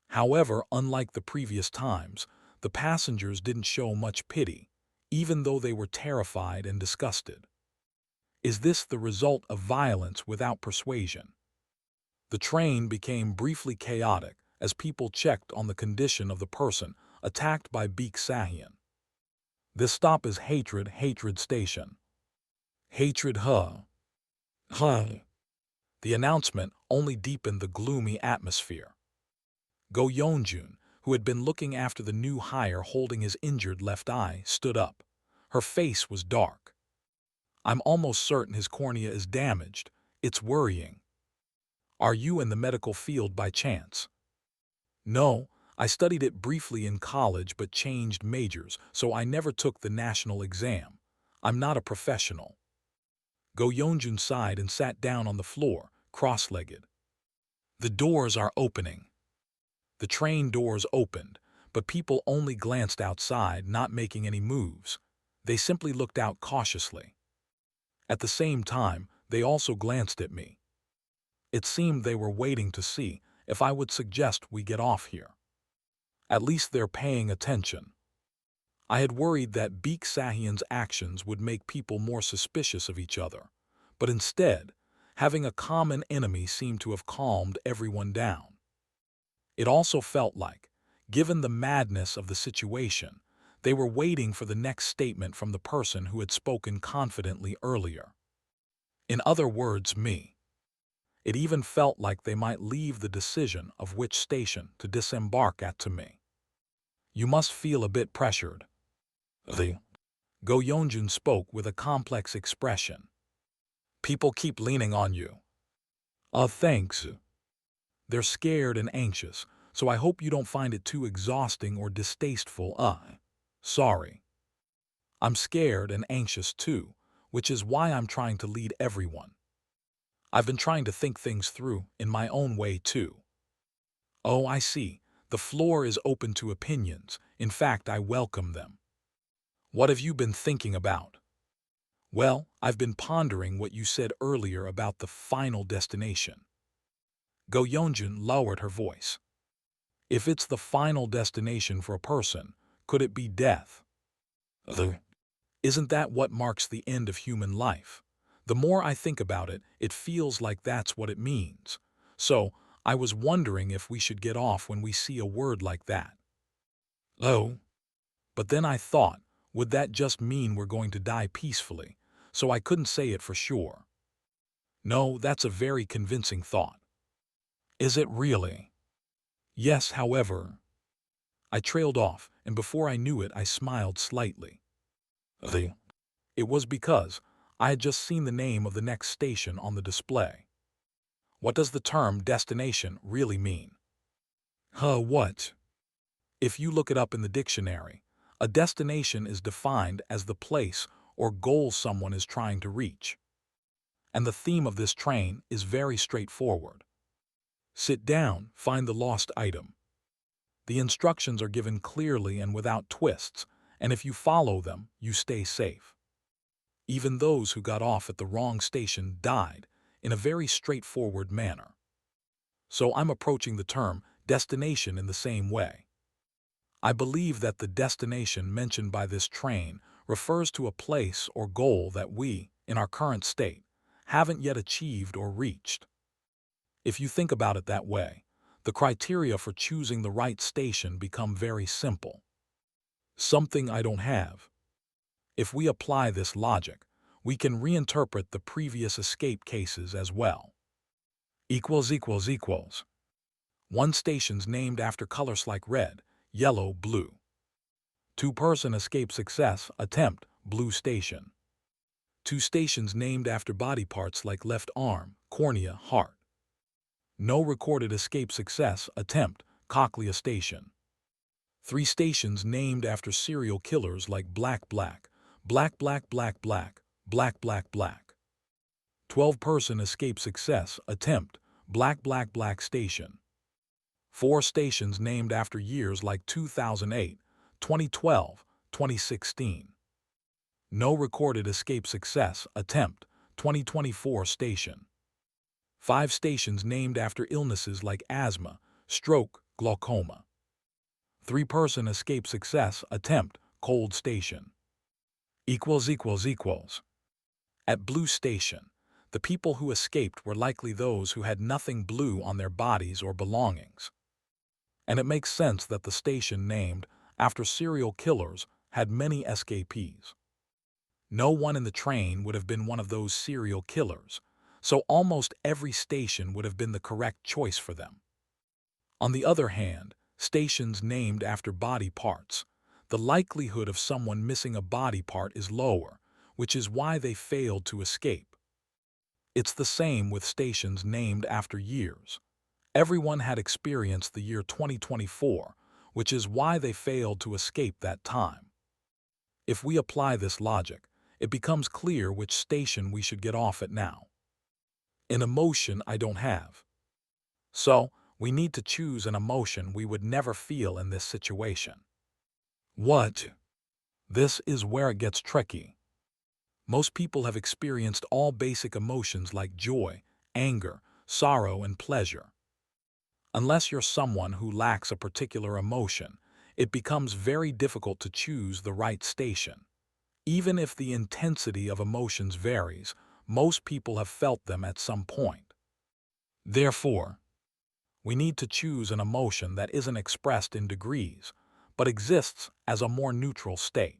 A: However, unlike the previous times, the passengers didn't show much pity, even though they were terrified and disgusted. Is this the result of violence without persuasion? The train became briefly chaotic as people checked on the condition of the person attacked by Beek Sahian. This stop is Hatred Station. Hatred huh. The announcement only deepened the gloomy atmosphere. Go Yeonjun, who had been looking after the new hire holding his injured left eye, stood up. Her face was dark. "I'm almost certain his cornea is damaged. It's worrying." "Are you in the medical field by chance?" "No, I studied it briefly in college but changed majors, so I never took the national exam. I'm not a professional." Go Yeonjun sighed and sat down on the floor, cross-legged. "The doors are opening." The train doors opened, but people only glanced outside, not making any moves. They simply looked out cautiously. At the same time, they also glanced at me. It seemed they were waiting to see if I would suggest we get off here. At least they're paying attention. I had worried that Baek Sahian's actions would make people more suspicious of each other, but instead, having a common enemy seemed to have calmed everyone down. It also felt like, given the madness of the situation, they were waiting for the next statement from the person who had spoken confidently earlier. In other words, me. It even felt like they might leave the decision of which station to disembark at to me. "You must feel a bit pressured." Go Yeonjun spoke with a complex expression. "People keep leaning on you." Thanks." "They're scared and anxious, so I hope you don't find it too exhausting or distasteful." Sorry. I'm scared and anxious too, which is why I'm trying to lead everyone. I've been trying to think things through in my own way too." "Oh, I see. The floor is open to opinions. In fact, I welcome them." "What have you been thinking about?" "Well, I've been pondering what you said earlier about the final destination." Go Yeonjun lowered her voice. "If it's the final destination for a person, could it be death?" "Isn't that what marks the end of human life? The more I think about it, it feels like that's what it means. So, I was wondering if we should get off when we see a word like that." "Oh." But then I thought, would that just mean we're going to die peacefully? So I couldn't say it for sure. "No, that's a very convincing thought." "Is it really?" "Yes, however." I trailed off, and before I knew it, I smiled slightly. It was because I had just seen the name of the next station on the display. What does the term destination really mean? What? If you look it up in the dictionary, a destination is defined as the place or goal someone is trying to reach. And the theme of this train is very straightforward. Sit down, find the lost item. The instructions are given clearly and without twists, and if you follow them, you stay safe. Even those who got off at the wrong station died in a very straightforward manner. So I'm approaching the term destination in the same way. I believe that the destination mentioned by this train refers to a place or goal that we, in our current state, haven't yet achieved or reached. If you think about it that way, the criteria for choosing the right station become very simple. Something I don't have. If we apply this logic, we can reinterpret the previous escape cases as well. == One station's named after colors like red, yellow, blue. Two-person escape success, attempt, blue station. Two stations named after body parts like left arm, cornea, heart. No recorded escape success, attempt, cochlea station. Three stations named after serial killers like black, black, black, black, black, black, black, black, black. 12-person escape success, attempt, black, black, black station. Four stations named after years like 2008, 2012, 2016. No recorded escape success, attempt, 2024 station. 5 stations named after illnesses like asthma, stroke, glaucoma. 3-person escape success, attempt, cold station. At Blue Station, the people who escaped were likely those who had nothing blue on their bodies or belongings. And it makes sense that the station named after serial killers had many escapees. No one in the train would have been one of those serial killers, so almost every station would have been the correct choice for them. On the other hand, stations named after body parts. The likelihood of someone missing a body part is lower, which is why they failed to escape. It's the same with stations named after years. Everyone had experienced the year 2024, which is why they failed to escape that time. If we apply this logic, it becomes clear which station we should get off at now. An emotion I don't have. So, we need to choose an emotion we would never feel in this situation. What? This is where it gets tricky. Most people have experienced all basic emotions like joy, anger, sorrow, and pleasure. Unless you're someone who lacks a particular emotion, it becomes very difficult to choose the right station. Even if the intensity of emotions varies, most people have felt them at some point. Therefore, we need to choose an emotion that isn't expressed in degrees, but exists as a more neutral state.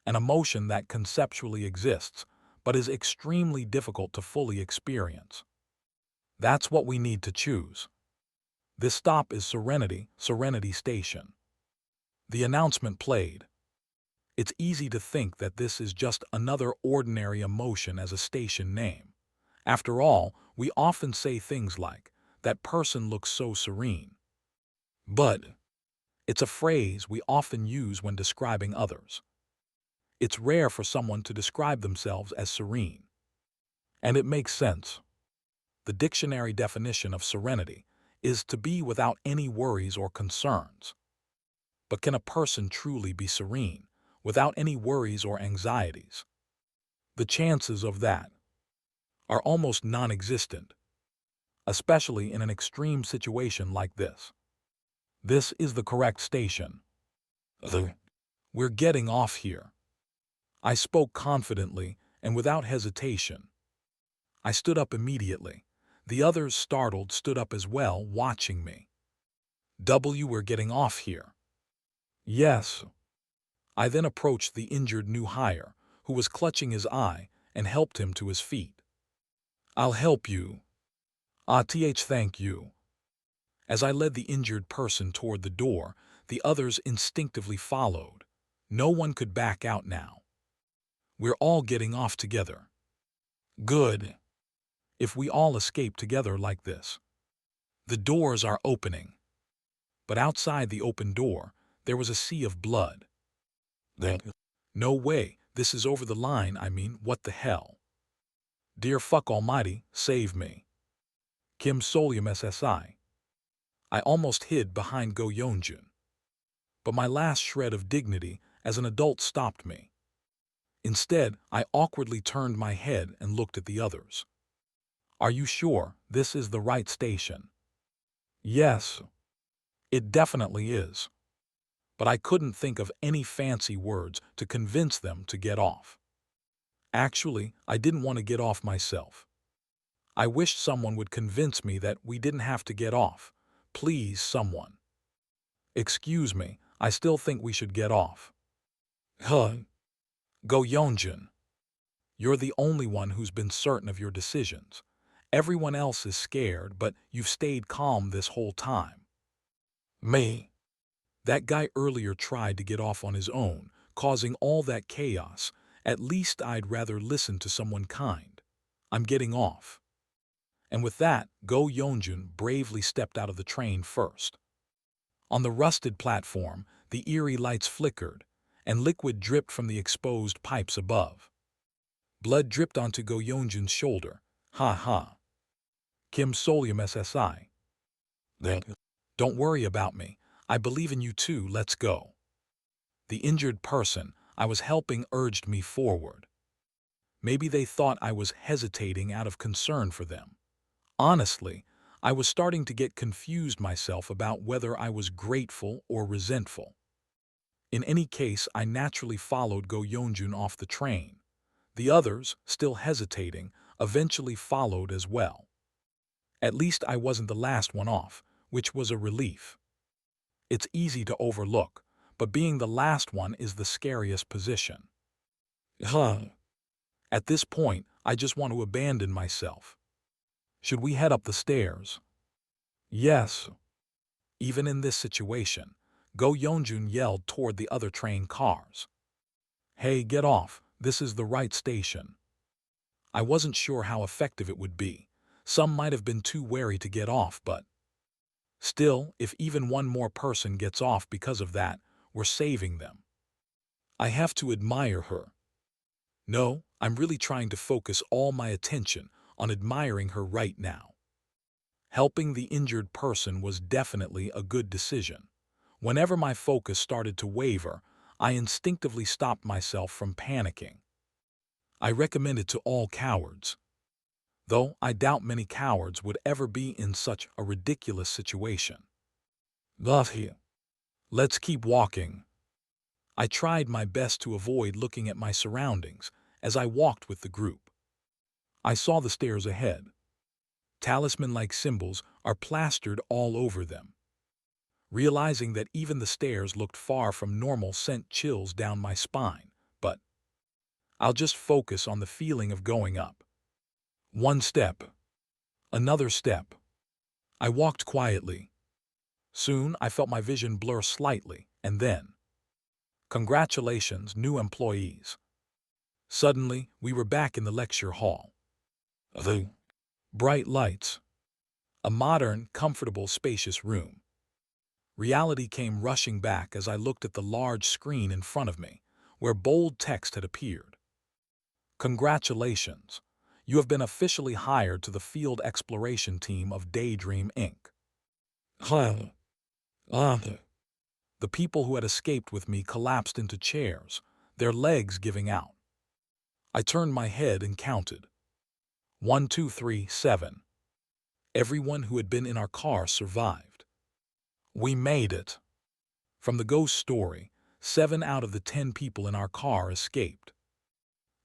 A: An emotion that conceptually exists, but is extremely difficult to fully experience. That's what we need to choose. This stop is Serenity, Serenity Station. The announcement played. It's easy to think that this is just another ordinary emotion as a station name. After all, we often say things like, "That person looks so serene." But it's a phrase we often use when describing others. It's rare for someone to describe themselves as serene. And it makes sense. The dictionary definition of serenity is to be without any worries or concerns. But can a person truly be serene, without any worries or anxieties? The chances of that are almost non-existent, especially in an extreme situation like this. This is the correct station. We're getting off here. I spoke confidently and without hesitation. I stood up immediately. The others, startled, stood up as well, watching me. We're getting off here. Yes. I then approached the injured new hire, who was clutching his eye, and helped him to his feet. I'll help you. Thank you. As I led the injured person toward the door, the others instinctively followed. No one could back out now. We're all getting off together. Good. If we all escape together like this. The doors are opening. But outside the open door, there was a sea of blood. No way, this is over the line. What the hell? Dear fuck almighty, save me. Kim Solium SSI. I almost hid behind Go Yeonjun. But my last shred of dignity as an adult stopped me. Instead, I awkwardly turned my head and looked at the others. Are you sure this is the right station? Yes. It definitely is. But I couldn't think of any fancy words to convince them to get off. Actually, I didn't want to get off myself. I wished someone would convince me that we didn't have to get off. Please, someone. Excuse me, I still think we should get off. Huh? Go Yeonjun. You're the only one who's been certain of your decisions. Everyone else is scared, but you've stayed calm this whole time. Me? That guy earlier tried to get off on his own, causing all that chaos. At least I'd rather listen to someone kind. I'm getting off. And with that, Go Yeonjun bravely stepped out of the train first. On the rusted platform, the eerie lights flickered, and liquid dripped from the exposed pipes above. Blood dripped onto Go Yeonjun's shoulder. Ha ha. Kim Solium SSI. Don't worry about me. I believe in you too, let's go. The injured person I was helping urged me forward. Maybe they thought I was hesitating out of concern for them. Honestly, I was starting to get confused myself about whether I was grateful or resentful. In any case, I naturally followed Go Yeonjun off the train. The others, still hesitating, eventually followed as well. At least I wasn't the last one off, which was a relief. It's easy to overlook, but being the last one is the scariest position. At this point, I just want to abandon myself. Should we head up the stairs? Yes. Even in this situation, Go Yeonjun yelled toward the other train cars. "Hey, get off, this is the right station." I wasn't sure how effective it would be. Some might have been too wary to get off, but still, if even one more person gets off because of that, we're saving them. I have to admire her. No, I'm really trying to focus all my attention on admiring her right now. Helping the injured person was definitely a good decision. Whenever my focus started to waver, I instinctively stopped myself from panicking. I recommend it to all cowards, though I doubt many cowards would ever be in such a ridiculous situation. Thus here. Let's keep walking. I tried my best to avoid looking at my surroundings as I walked with the group. I saw the stairs ahead. Talisman-like symbols are plastered all over them. Realizing that even the stairs looked far from normal sent chills down my spine, but I'll just focus on the feeling of going up. One step. Another step. I walked quietly. Soon I felt my vision blur slightly, and then, congratulations, new employees. Suddenly, we were back in the lecture hall. The bright lights. A modern, comfortable, spacious room. Reality came rushing back as I looked at the large screen in front of me, where bold text had appeared. Congratulations. You have been officially hired to the field exploration team of Daydream Inc. The people who had escaped with me collapsed into chairs, their legs giving out. I turned my head and counted. 1, 2, 3, 7. Everyone who had been in our car survived. We made it. From the ghost story, 7 out of the 10 people in our car escaped.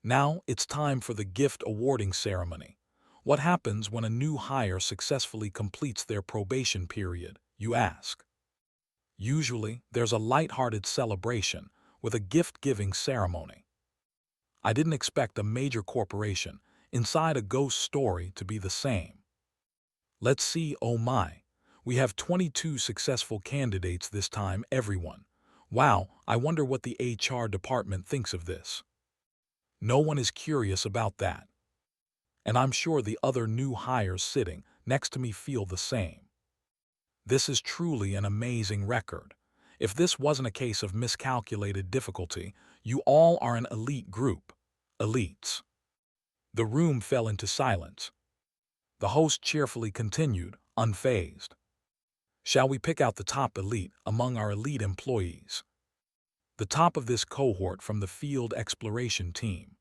A: Now it's time for the gift awarding ceremony. What happens when a new hire successfully completes their probation period, you ask? Usually, there's a light-hearted celebration with a gift-giving ceremony. I didn't expect a major corporation inside a ghost story to be the same. Let's see, oh my. We have 22 successful candidates this time, everyone. Wow, I wonder what the HR department thinks of this. No one is curious about that. And I'm sure the other new hires sitting next to me feel the same. This is truly an amazing record. If this wasn't a case of miscalculated difficulty, you all are an elite group. Elites. The room fell into silence. The host cheerfully continued, unfazed. Shall we pick out the top elite among our elite employees? The top of this cohort from the field exploration team.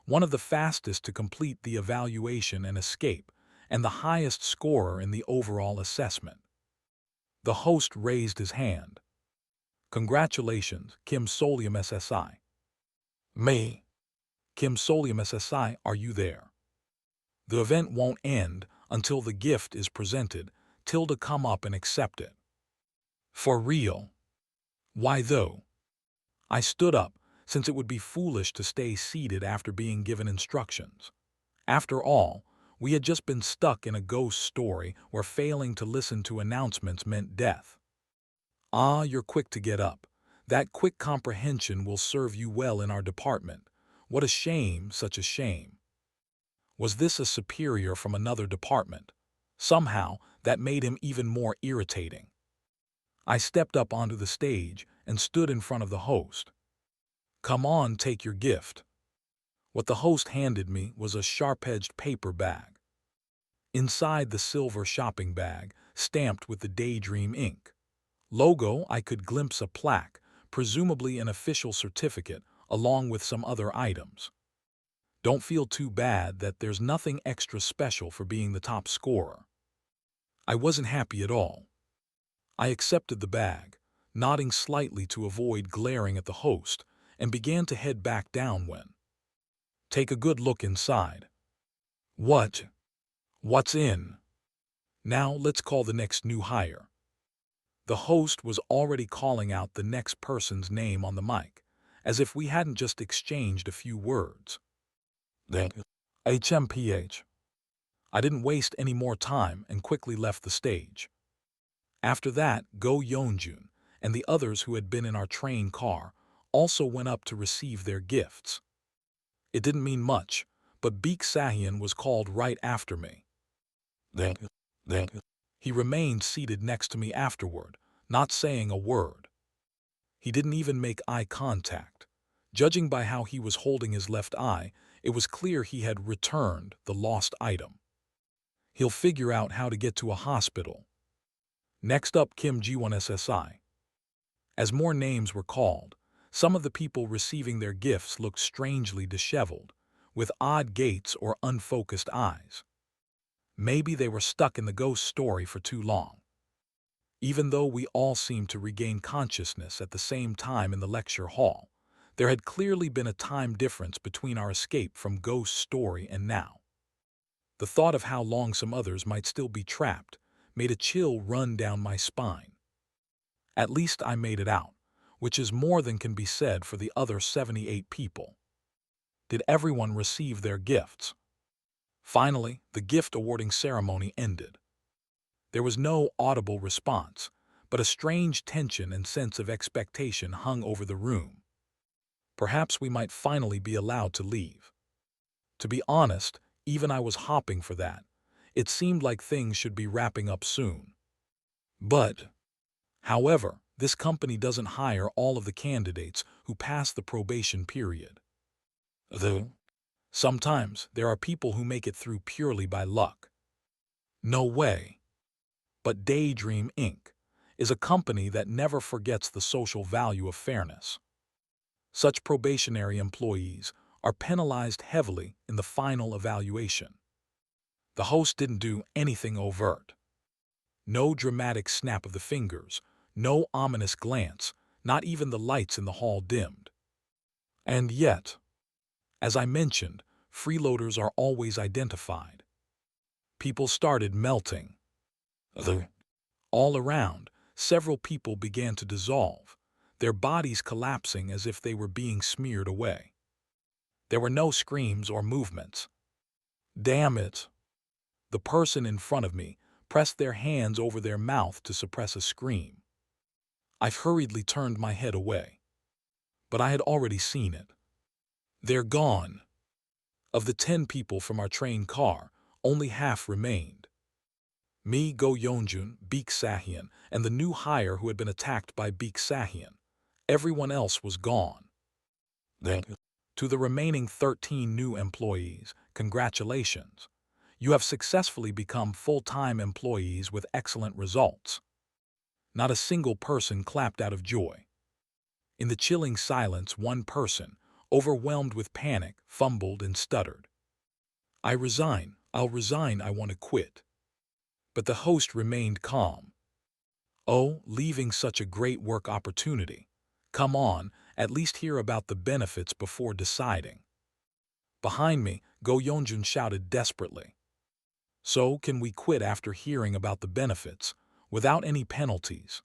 A: One of the fastest to complete the evaluation and escape, and the highest scorer in the overall assessment. The host raised his hand. Congratulations, Kim Solium SSI. Me. Kim Solium SSI, are you there? The event won't end until the gift is presented. Tilda, come up and accept it. For real? Why though? I stood up, since it would be foolish to stay seated after being given instructions. After all, we had just been stuck in a ghost story where failing to listen to announcements meant death. Ah, you're quick to get up. That quick comprehension will serve you well in our department. What a shame, such a shame. Was this a superior from another department? Somehow, that made him even more irritating. I stepped up onto the stage and stood in front of the host. Come on, take your gift. What the host handed me was a sharp-edged paper bag. Inside the silver shopping bag, stamped with the Daydream Inc. logo, I could glimpse a plaque, presumably an official certificate, along with some other items. Don't feel too bad that there's nothing extra special for being the top scorer. I wasn't happy at all. I accepted the bag, nodding slightly to avoid glaring at the host, and began to head back down when. Take a good look inside. What's in? Now let's call the next new hire. The host was already calling out the next person's name on the mic, as if we hadn't just exchanged a few words. HMPH. I didn't waste any more time and quickly left the stage. After that, Go Yeonjun and the others who had been in our train car also went up to receive their gifts. It didn't mean much, but Beek Sahyun was called right after me. Then, he remained seated next to me afterward, not saying a word. He didn't even make eye contact. Judging by how he was holding his left eye, it was clear he had returned the lost item. He'll figure out how to get to a hospital. Next up, Kim Ji-won SSI. As more names were called, some of the people receiving their gifts looked strangely disheveled, with odd gaits or unfocused eyes. Maybe they were stuck in the ghost story for too long. Even though we all seemed to regain consciousness at the same time in the lecture hall, there had clearly been a time difference between our escape from Ghost Story and now. The thought of how long some others might still be trapped made a chill run down my spine. At least I made it out, which is more than can be said for the other 78 people. Did everyone receive their gifts? Finally, the gift awarding ceremony ended. There was no audible response, but a strange tension and sense of expectation hung over the room. Perhaps we might finally be allowed to leave. To be honest, even I was hopping for that. It seemed like things should be wrapping up soon. However, this company doesn't hire all of the candidates who pass the probation period. Though, sometimes there are people who make it through purely by luck. No way. But Daydream Inc. is a company that never forgets the social value of fairness. Such probationary employees are penalized heavily in the final evaluation. The host didn't do anything overt. No dramatic snap of the fingers, no ominous glance, not even the lights in the hall dimmed. And yet, as I mentioned, freeloaders are always identified. People started melting. All around, several people began to dissolve, their bodies collapsing as if they were being smeared away. There were no screams or movements. Damn it! The person in front of me pressed their hands over their mouth to suppress a scream. I hurriedly turned my head away. But I had already seen it. They're gone. Of the 10 people from our train car, only half remained. Me, Go Yeonjun, Beek Sahyun, and the new hire who had been attacked by Beek Sahyun. Everyone else was gone. To the remaining 13 new employees, congratulations. You have successfully become full-time employees with excellent results. Not a single person clapped out of joy. In the chilling silence, one person, overwhelmed with panic, fumbled and stuttered. I'll resign, I want to quit. But the host remained calm. Oh, leaving such a great work opportunity. Come on, at least hear about the benefits before deciding. Behind me, Go Yeonjun shouted desperately. So, can we quit after hearing about the benefits, without any penalties?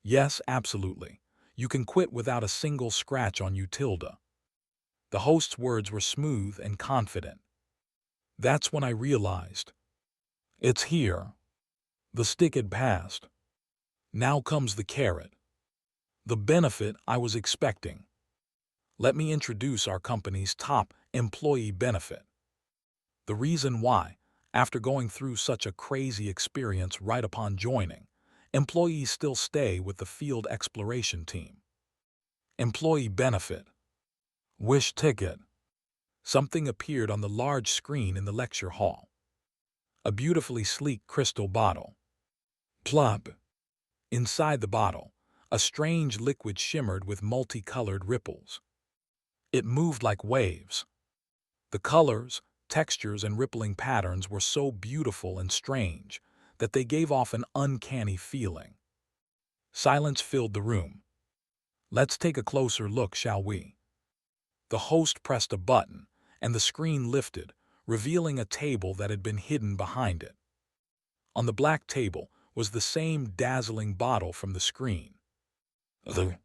A: Yes, absolutely. You can quit without a single scratch on you, Tilda. The host's words were smooth and confident. That's when I realized. It's here. The stick had passed. Now comes the carrot. The benefit I was expecting. Let me introduce our company's top employee benefit. The reason why, after going through such a crazy experience right upon joining, employees still stay with the field exploration team. Employee benefit. Wish ticket. Something appeared on the large screen in the lecture hall. A beautifully sleek crystal bottle. Plop. Inside the bottle, a strange liquid shimmered with multicolored ripples. It moved like waves. The colors, textures, and rippling patterns were so beautiful and strange that they gave off an uncanny feeling. Silence filled the room. Let's take a closer look, shall we? The host pressed a button, and the screen lifted, revealing a table that had been hidden behind it. On the black table was the same dazzling bottle from the screen. The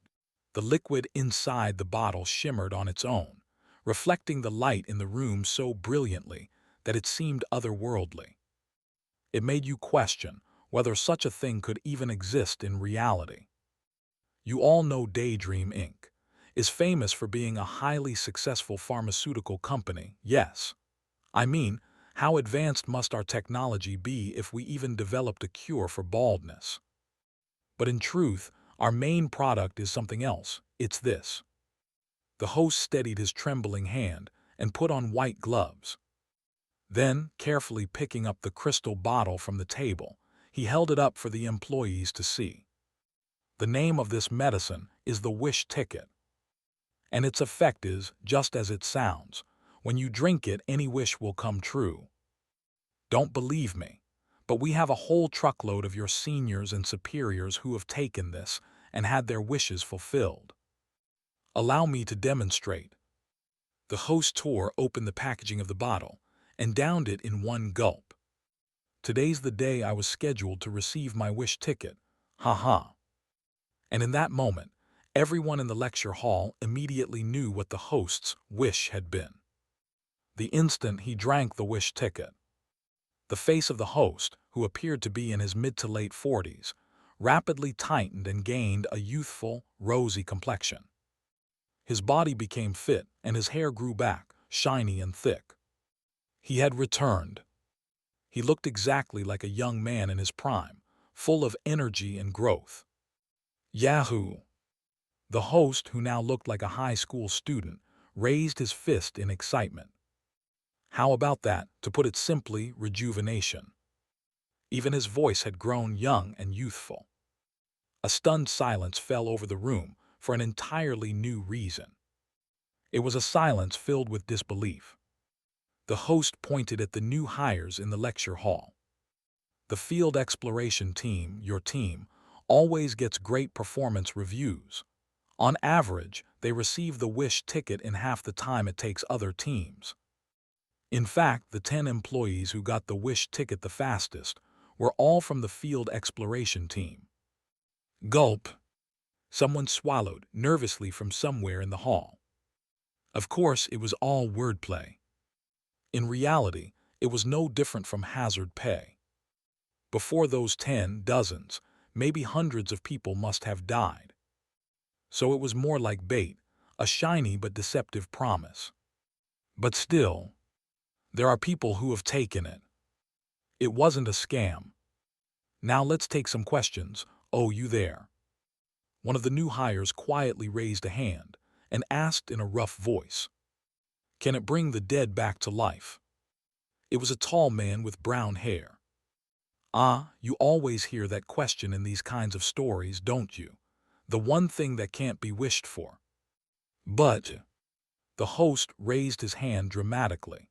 A: liquid inside the bottle shimmered on its own, reflecting the light in the room so brilliantly that it seemed otherworldly. It made you question whether such a thing could even exist in reality. You all know Daydream Inc. is famous for being a highly successful pharmaceutical company, yes. I mean, how advanced must our technology be if we even developed a cure for baldness? But in truth, our main product is something else. It's this. The host steadied his trembling hand and put on white gloves. Then, carefully picking up the crystal bottle from the table, he held it up for the employees to see. The name of this medicine is the Wish Ticket. And its effect is just as it sounds. When you drink it, any wish will come true. Don't believe me, but we have a whole truckload of your seniors and superiors who have taken this and had their wishes fulfilled. Allow me to demonstrate. The host tore open the packaging of the bottle and downed it in one gulp. Today's the day I was scheduled to receive my wish ticket. Ha ha. And in that moment, everyone in the lecture hall immediately knew what the host's wish had been. The instant he drank the wish ticket, the face of the host, who appeared to be in his mid to late 40s, rapidly tightened and gained a youthful, rosy complexion. His body became fit and his hair grew back, shiny and thick. He had returned. He looked exactly like a young man in his prime, full of energy and growth. Yahoo! The host, who now looked like a high school student, raised his fist in excitement. How about that, to put it simply, rejuvenation? Even his voice had grown young and youthful. A stunned silence fell over the room for an entirely new reason. It was a silence filled with disbelief. The host pointed at the new hires in the lecture hall. The field exploration team, your team, always gets great performance reviews. On average, they receive the Wish ticket in half the time it takes other teams. In fact, the 10 employees who got the Wish ticket the fastest were all from the field exploration team. Gulp! Someone swallowed nervously from somewhere in the hall. Of course, it was all wordplay. In reality, it was no different from hazard pay. Before those 10, dozens, maybe hundreds of people must have died. So it was more like bait, a shiny but deceptive promise. But still, there are people who have taken it. It wasn't a scam. Now let's take some questions. Oh, you there? One of the new hires quietly raised a hand and asked in a rough voice, "Can it bring the dead back to life?" It was a tall man with brown hair. Ah, you always hear that question in these kinds of stories, don't you? The one thing that can't be wished for. But the host raised his hand dramatically.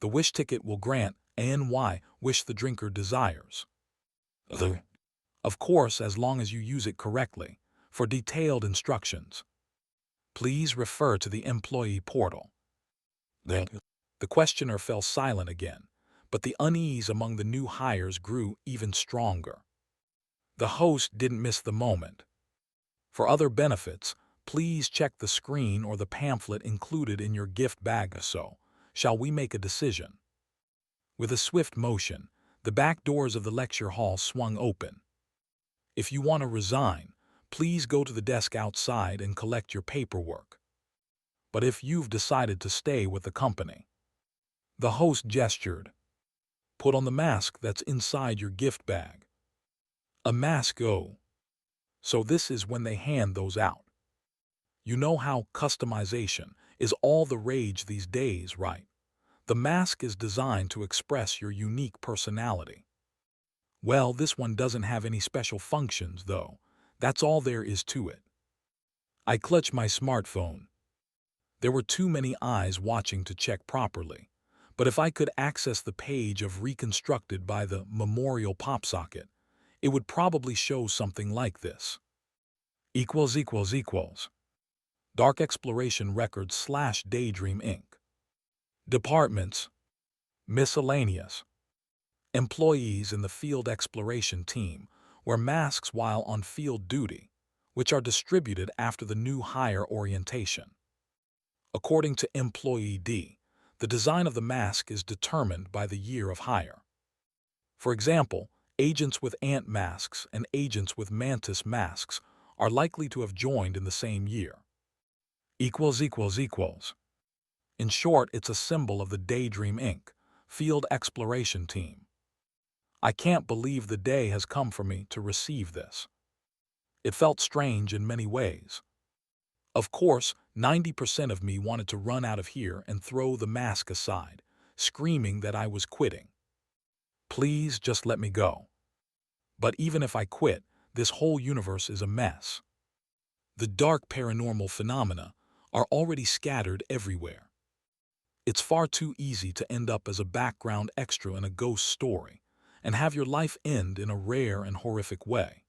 A: The wish ticket will grant any wish the drinker desires. Of course, as long as you use it correctly. For detailed instructions, please refer to the employee portal. The questioner fell silent again, but the unease among the new hires grew even stronger. The host didn't miss the moment. For other benefits, please check the screen or the pamphlet included in your gift bag. So, shall we make a decision? With a swift motion, the back doors of the lecture hall swung open. If you want to resign, please go to the desk outside and collect your paperwork. But if you've decided to stay with the company, the host gestured. Put on the mask that's inside your gift bag. A mask, oh. So this is when they hand those out. You know how customization is all the rage these days, right? The mask is designed to express your unique personality. Well, this one doesn't have any special functions, though. That's all there is to it. I clutched my smartphone. There were too many eyes watching to check properly. But if I could access the page of reconstructed by the Memorial Pop Socket, it would probably show something like this. == Dark Exploration Records / Daydream Inc. Departments. Miscellaneous. Employees in the field exploration team wear masks while on field duty, which are distributed after the new hire orientation. According to Employee D, the design of the mask is determined by the year of hire. For example, Agents with ant masks and agents with mantis masks are likely to have joined in the same year. Equals equals equals. In short, it's a symbol of the Daydream Inc. Field Exploration Team. I can't believe the day has come for me to receive this. It felt strange in many ways. Of course, 90% of me wanted to run out of here and throw the mask aside, screaming that I was quitting. Please just let me go. But even if I quit, this whole universe is a mess. The dark paranormal phenomena are already scattered everywhere. It's far too easy to end up as a background extra in a ghost story and have your life end in a rare and horrific way.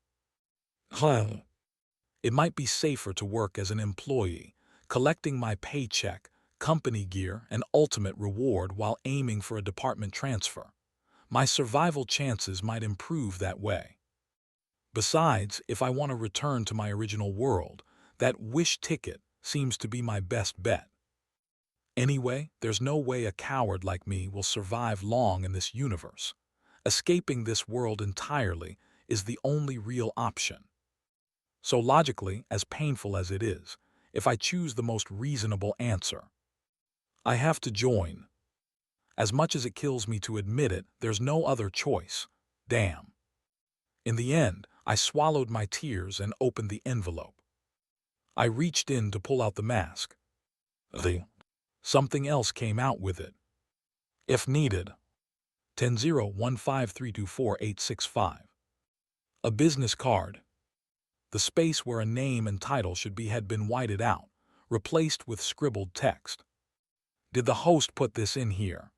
A: It might be safer to work as an employee, collecting my paycheck, company gear, and ultimate reward while aiming for a department transfer. My survival chances might improve that way. Besides, if I want to return to my original world, that wish ticket seems to be my best bet. Anyway, there's no way a coward like me will survive long in this universe. Escaping this world entirely is the only real option. So logically, as painful as it is, if I choose the most reasonable answer, I have to join. As much as it kills me to admit it, there's no other choice. Damn. In the end, I swallowed my tears and opened the envelope. I reached in to pull out the mask. Something else came out with it. If needed. 10-015324865. A business card. The space where a name and title should be had been whited out, replaced with scribbled text. Did the host put this in here?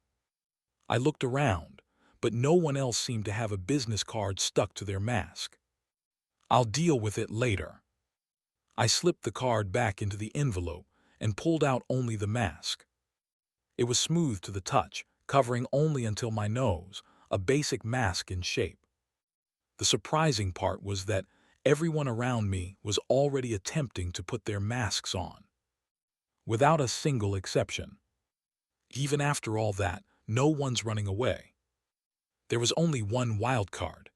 A: I looked around, but no one else seemed to have a business card stuck to their mask. I'll deal with it later. I slipped the card back into the envelope and pulled out only the mask. It was smooth to the touch, covering only until my nose, a basic mask in shape. The surprising part was that everyone around me was already attempting to put their masks on, without a single exception. Even after all that, no one's running away. There was only one wild card.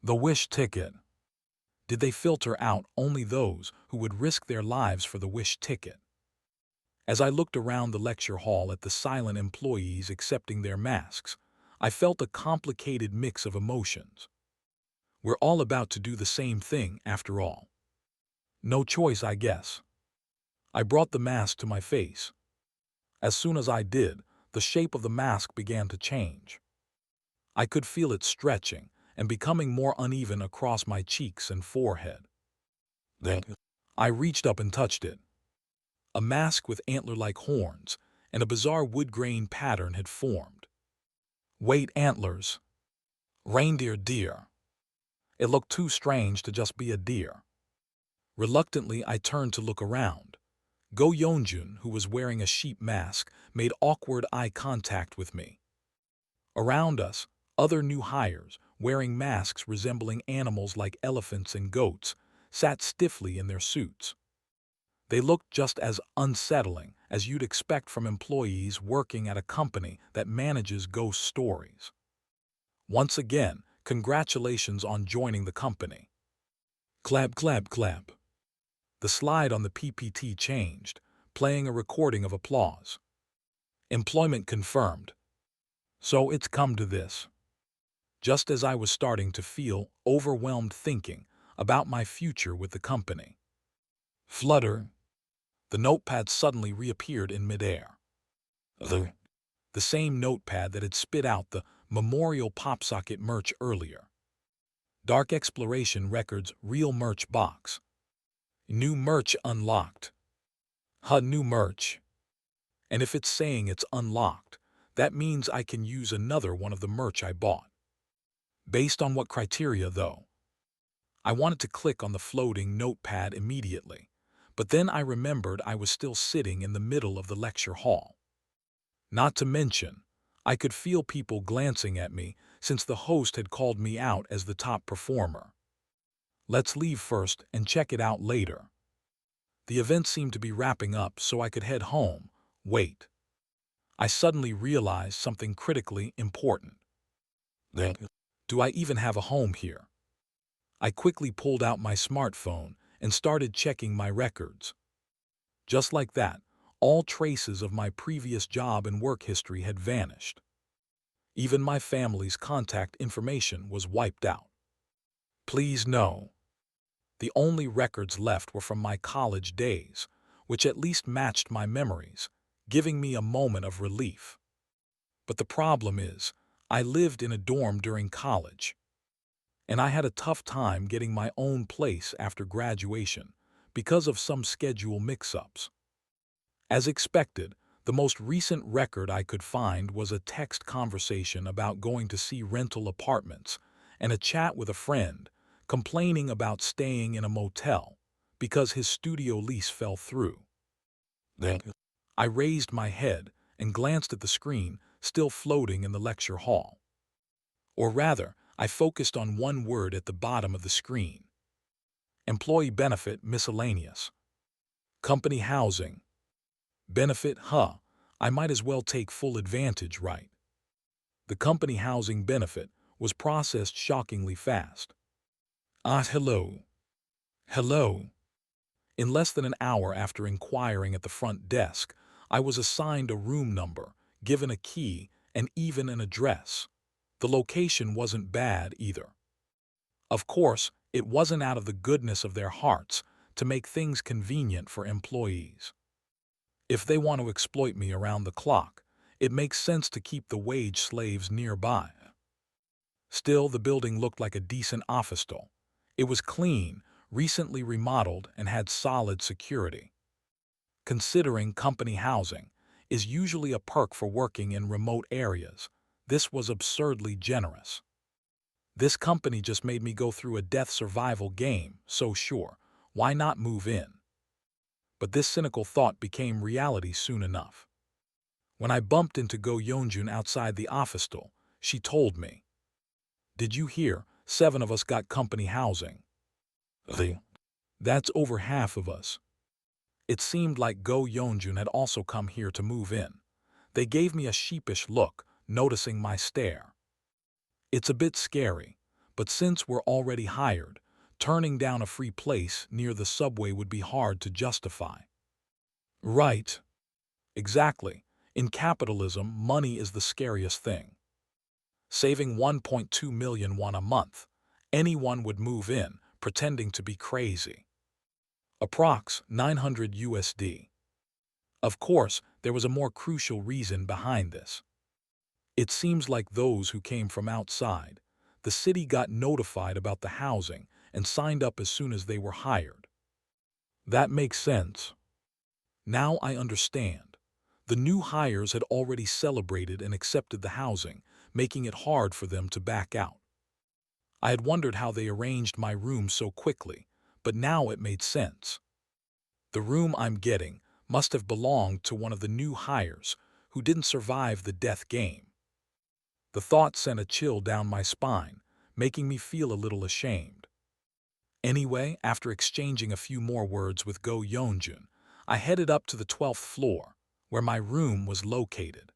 A: The wish ticket. Did they filter out only those who would risk their lives for the wish ticket? As I looked around the lecture hall at the silent employees accepting their masks, I felt a complicated mix of emotions. We're all about to do the same thing, after all. No choice, I guess. I brought the mask to my face. As soon as I did, the shape of the mask began to change. I could feel it stretching and becoming more uneven across my cheeks and forehead. Then I reached up and touched it. A mask with antler-like horns and a bizarre wood-grain pattern had formed. Wait, antlers. Reindeer deer. It looked too strange to just be a deer. Reluctantly, I turned to look around. Go Yeonjun, who was wearing a sheep mask, made awkward eye contact with me. Around us, other new hires, wearing masks resembling animals like elephants and goats, sat stiffly in their suits. They looked just as unsettling as you'd expect from employees working at a company that manages ghost stories. Once again, congratulations on joining the company. Clap, clap, clap. The slide on the PPT changed, playing a recording of applause. Employment confirmed. So it's come to this. Just as I was starting to feel overwhelmed thinking about my future with the company. Flutter. The notepad suddenly reappeared in midair. The same notepad that had spit out the Memorial PopSocket merch earlier. Dark Exploration Records Real Merch Box. New merch unlocked. New merch. And if it's saying it's unlocked, that means I can use another one of the merch I bought. Based on what criteria, though? I wanted to click on the floating notepad immediately, but then I remembered I was still sitting in the middle of the lecture hall. Not to mention, I could feel people glancing at me since the host had called me out as the top performer. Let's leave first and check it out later. The event seemed to be wrapping up so I could head home. Wait. I suddenly realized something critically important. Do I even have a home here? I quickly pulled out my smartphone and started checking my records. Just like that, all traces of my previous job and work history had vanished. Even my family's contact information was wiped out. Please no. The only records left were from my college days, which at least matched my memories, giving me a moment of relief. But the problem is, I lived in a dorm during college, and I had a tough time getting my own place after graduation because of some schedule mix-ups. As expected, the most recent record I could find was a text conversation about going to see rental apartments and a chat with a friend complaining about staying in a motel because his studio lease fell through. Then I raised my head and glanced at the screen still floating in the lecture hall. Or rather, I focused on one word at the bottom of the screen. Employee benefit miscellaneous. Company housing. Benefit, I might as well take full advantage, right? The company housing benefit was processed shockingly fast. Hello. Hello. In less than an hour after inquiring at the front desk, I was assigned a room number, given a key, and even an address. The location wasn't bad either. Of course, it wasn't out of the goodness of their hearts to make things convenient for employees. If they want to exploit me around the clock, it makes sense to keep the wage slaves nearby. Still, the building looked like a decent office-style. It was clean, recently remodeled, and had solid security. Considering company housing is usually a perk for working in remote areas, this was absurdly generous. This company just made me go through a death survival game, so sure, why not move in? But this cynical thought became reality soon enough. When I bumped into Go Yeonjun outside the office door, she told me, "Did you hear? 7 of us got company housing." That's over half of us. It seemed like Go Yeonjun had also come here to move in. They gave me a sheepish look, noticing my stare. It's a bit scary, but since we're already hired, turning down a free place near the subway would be hard to justify. Right. Exactly. In capitalism, money is the scariest thing. Saving 1.2 million won a month, anyone would move in, pretending to be crazy. Approx 900 USD. Of course, there was a more crucial reason behind this. It seems like those who came from outside, the city got notified about the housing and signed up as soon as they were hired. That makes sense. Now I understand. The new hires had already celebrated and accepted the housing, making it hard for them to back out. I had wondered how they arranged my room so quickly, but now it made sense. The room I'm getting must have belonged to one of the new hires who didn't survive the death game. The thought sent a chill down my spine, making me feel a little ashamed. Anyway, after exchanging a few more words with Go Yeonjun, I headed up to the 12th floor, where my room was located.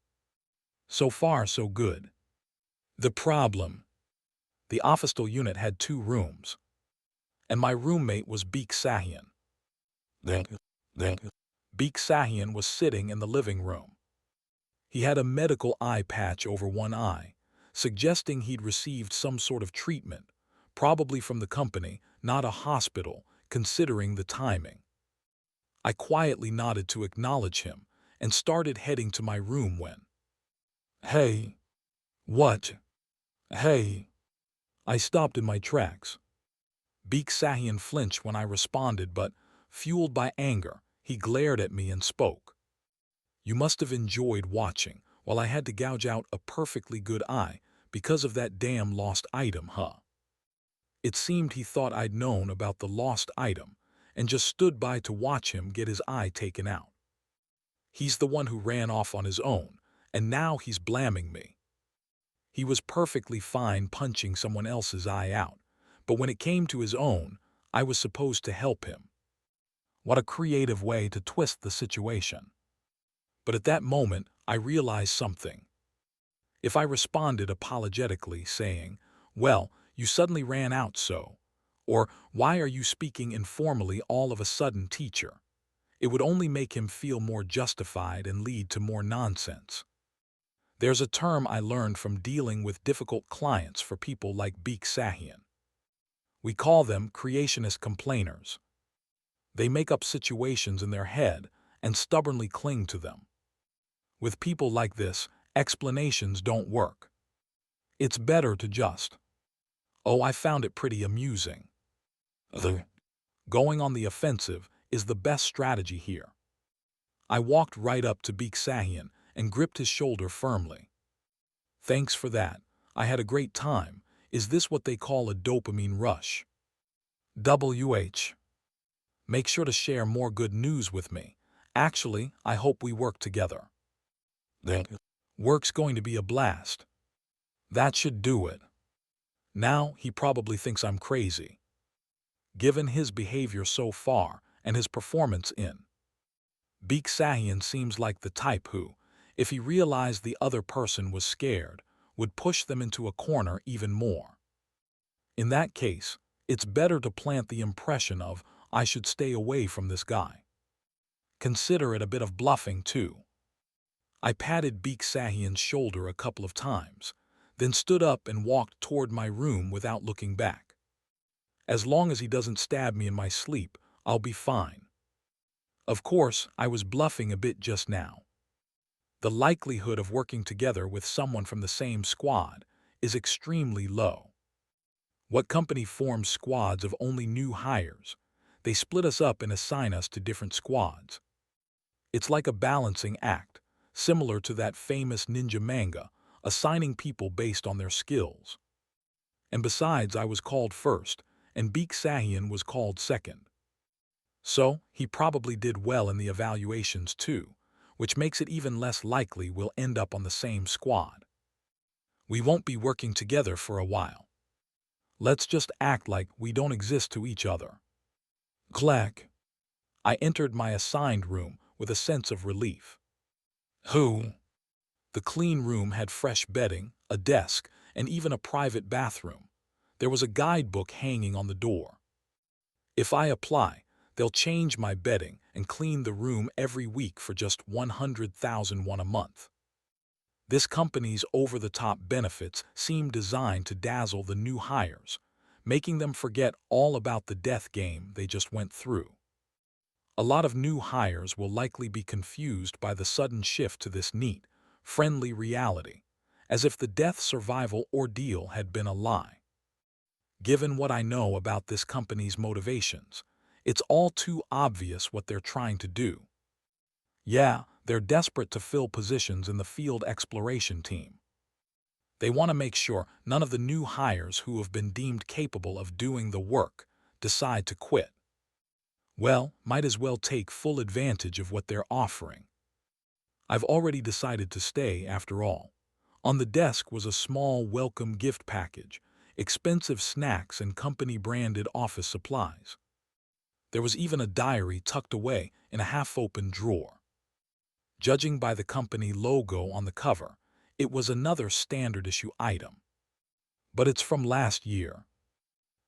A: So far, so good. The problem. The office unit had 2 rooms, and my roommate was Beek Sahyun. Beek Sahyun was sitting in the living room. He had a medical eye patch over one eye, suggesting he'd received some sort of treatment, probably from the company, not a hospital, considering the timing. I quietly nodded to acknowledge him and started heading to my room when... Hey. What? Hey. I stopped in my tracks. Beek Sahyun flinched when I responded, but, fueled by anger, he glared at me and spoke. You must have enjoyed watching while I had to gouge out a perfectly good eye because of that damn lost item, huh? It seemed he thought I'd known about the lost item and just stood by to watch him get his eye taken out. He's the one who ran off on his own, and now he's blaming me. He was perfectly fine punching someone else's eye out, but when it came to his own, I was supposed to help him. What a creative way to twist the situation. But at that moment, I realized something. If I responded apologetically, saying, Well, you suddenly ran out so. Or, why are you speaking informally all of a sudden, teacher? It would only make him feel more justified and lead to more nonsense. There's a term I learned from dealing with difficult clients for people like Beek Sahian. We call them creationist complainers. They make up situations in their head and stubbornly cling to them. With people like this, explanations don't work. It's better to just, "Oh, I found it pretty amusing." The going on the offensive is the best strategy here. I walked right up to Beek Sahian and gripped his shoulder firmly. "Thanks for that. I had a great time. Is this what they call a dopamine rush?" WH. Make sure to share more good news with me. Actually, I hope we work together. Work's going to be a blast. That should do it. Now he probably thinks I'm crazy. Given his behavior so far and his performance in Beek Sahian seems like the type who, if he realized the other person was scared, would push them into a corner even more. In that case, it's better to plant the impression of, "I should stay away from this guy." Consider it a bit of bluffing, too. I patted Beek Sahian's shoulder a couple of times, then stood up and walked toward my room without looking back. As long as he doesn't stab me in my sleep, I'll be fine. Of course, I was bluffing a bit just now. The likelihood of working together with someone from the same squad is extremely low. What company forms squads of only new hires? They split us up and assign us to different squads. It's like a balancing act, similar to that famous ninja manga, assigning people based on their skills. And besides, I was called first, and Beek Sahian was called second. So, he probably did well in the evaluations too, which makes it even less likely we'll end up on the same squad. We won't be working together for a while. Let's just act like we don't exist to each other. Clack. I entered my assigned room with a sense of relief. Who? The clean room had fresh bedding, a desk, and even a private bathroom. There was a guidebook hanging on the door. If I apply, they'll change my bedding and clean the room every week for just 100,000 won a month. This company's over-the-top benefits seem designed to dazzle the new hires, making them forget all about the death game they just went through. A lot of new hires will likely be confused by the sudden shift to this neat, friendly reality, as if the death survival ordeal had been a lie. Given what I know about this company's motivations, it's all too obvious what they're trying to do. Yeah, they're desperate to fill positions in the field exploration team. They want to make sure none of the new hires who have been deemed capable of doing the work decide to quit. Well, might as well take full advantage of what they're offering. I've already decided to stay after all. On the desk was a small welcome gift package, expensive snacks and company-branded office supplies. There was even a diary tucked away in a half-open drawer. Judging by the company logo on the cover, it was another standard-issue item. But it's from last year.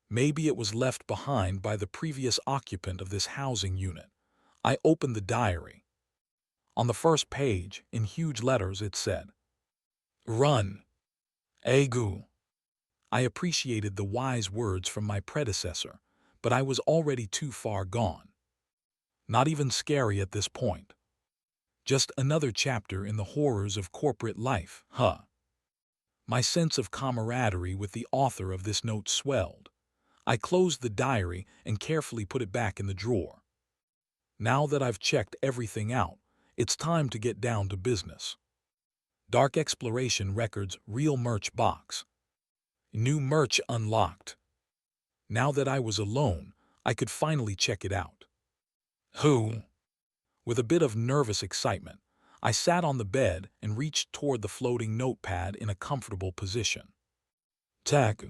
A: Maybe it was left behind by the previous occupant of this housing unit. I opened the diary. On the first page, in huge letters, it said, "Run. Agu." I appreciated the wise words from my predecessor, but I was already too far gone. Not even scary at this point. Just another chapter in the horrors of corporate life, huh? My sense of camaraderie with the author of this note swelled. I closed the diary and carefully put it back in the drawer. Now that I've checked everything out, it's time to get down to business. Dark Exploration Records Real Merch Box. New merch unlocked. Now that I was alone, I could finally check it out. Who? With a bit of nervous excitement, I sat on the bed and reached toward the floating notepad in a comfortable position. Tack.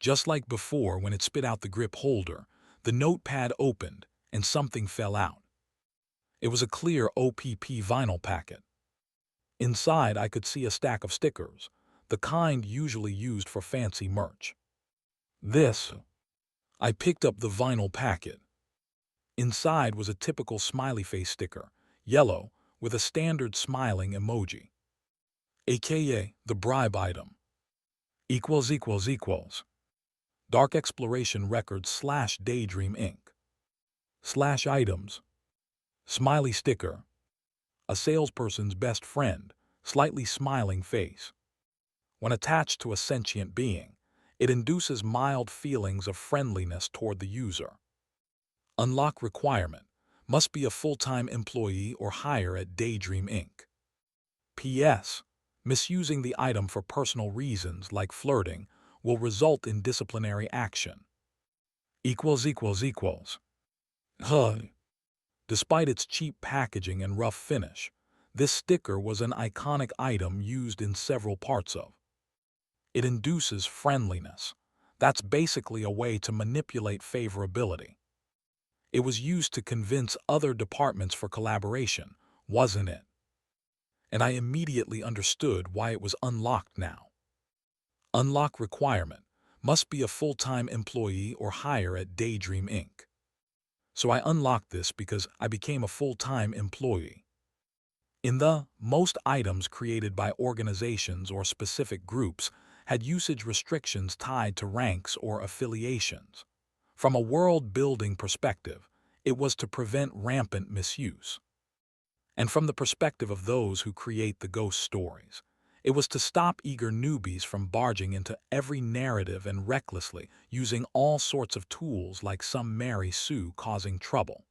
A: Just like before when it spit out the grip holder, the notepad opened and something fell out. It was a clear OPP vinyl packet. Inside I could see a stack of stickers, the kind usually used for fancy merch. This, I picked up the vinyl packet. Inside was a typical smiley face sticker, yellow, with a standard smiling emoji, aka the bribe item. == Dark Exploration Records / Daydream Inc. / items. Smiley sticker. A salesperson's best friend, slightly smiling face. When attached to a sentient being, it induces mild feelings of friendliness toward the user. Unlock requirement. Must be a full-time employee or higher at Daydream Inc. P.S. Misusing the item for personal reasons like flirting will result in disciplinary action. == Despite its cheap packaging and rough finish, this sticker was an iconic item used in several parts of. It induces friendliness. That's basically a way to manipulate favorability. It was used to convince other departments for collaboration, wasn't it? And I immediately understood why it was unlocked now. Unlock requirement. Must be a full-time employee or higher at Daydream Inc. So I unlocked this because I became a full-time employee. Most items created by organizations or specific groups had usage restrictions tied to ranks or affiliations. From a world-building perspective, it was to prevent rampant misuse. And from the perspective of those who create the ghost stories, it was to stop eager newbies from barging into every narrative and recklessly using all sorts of tools like some Mary Sue causing trouble.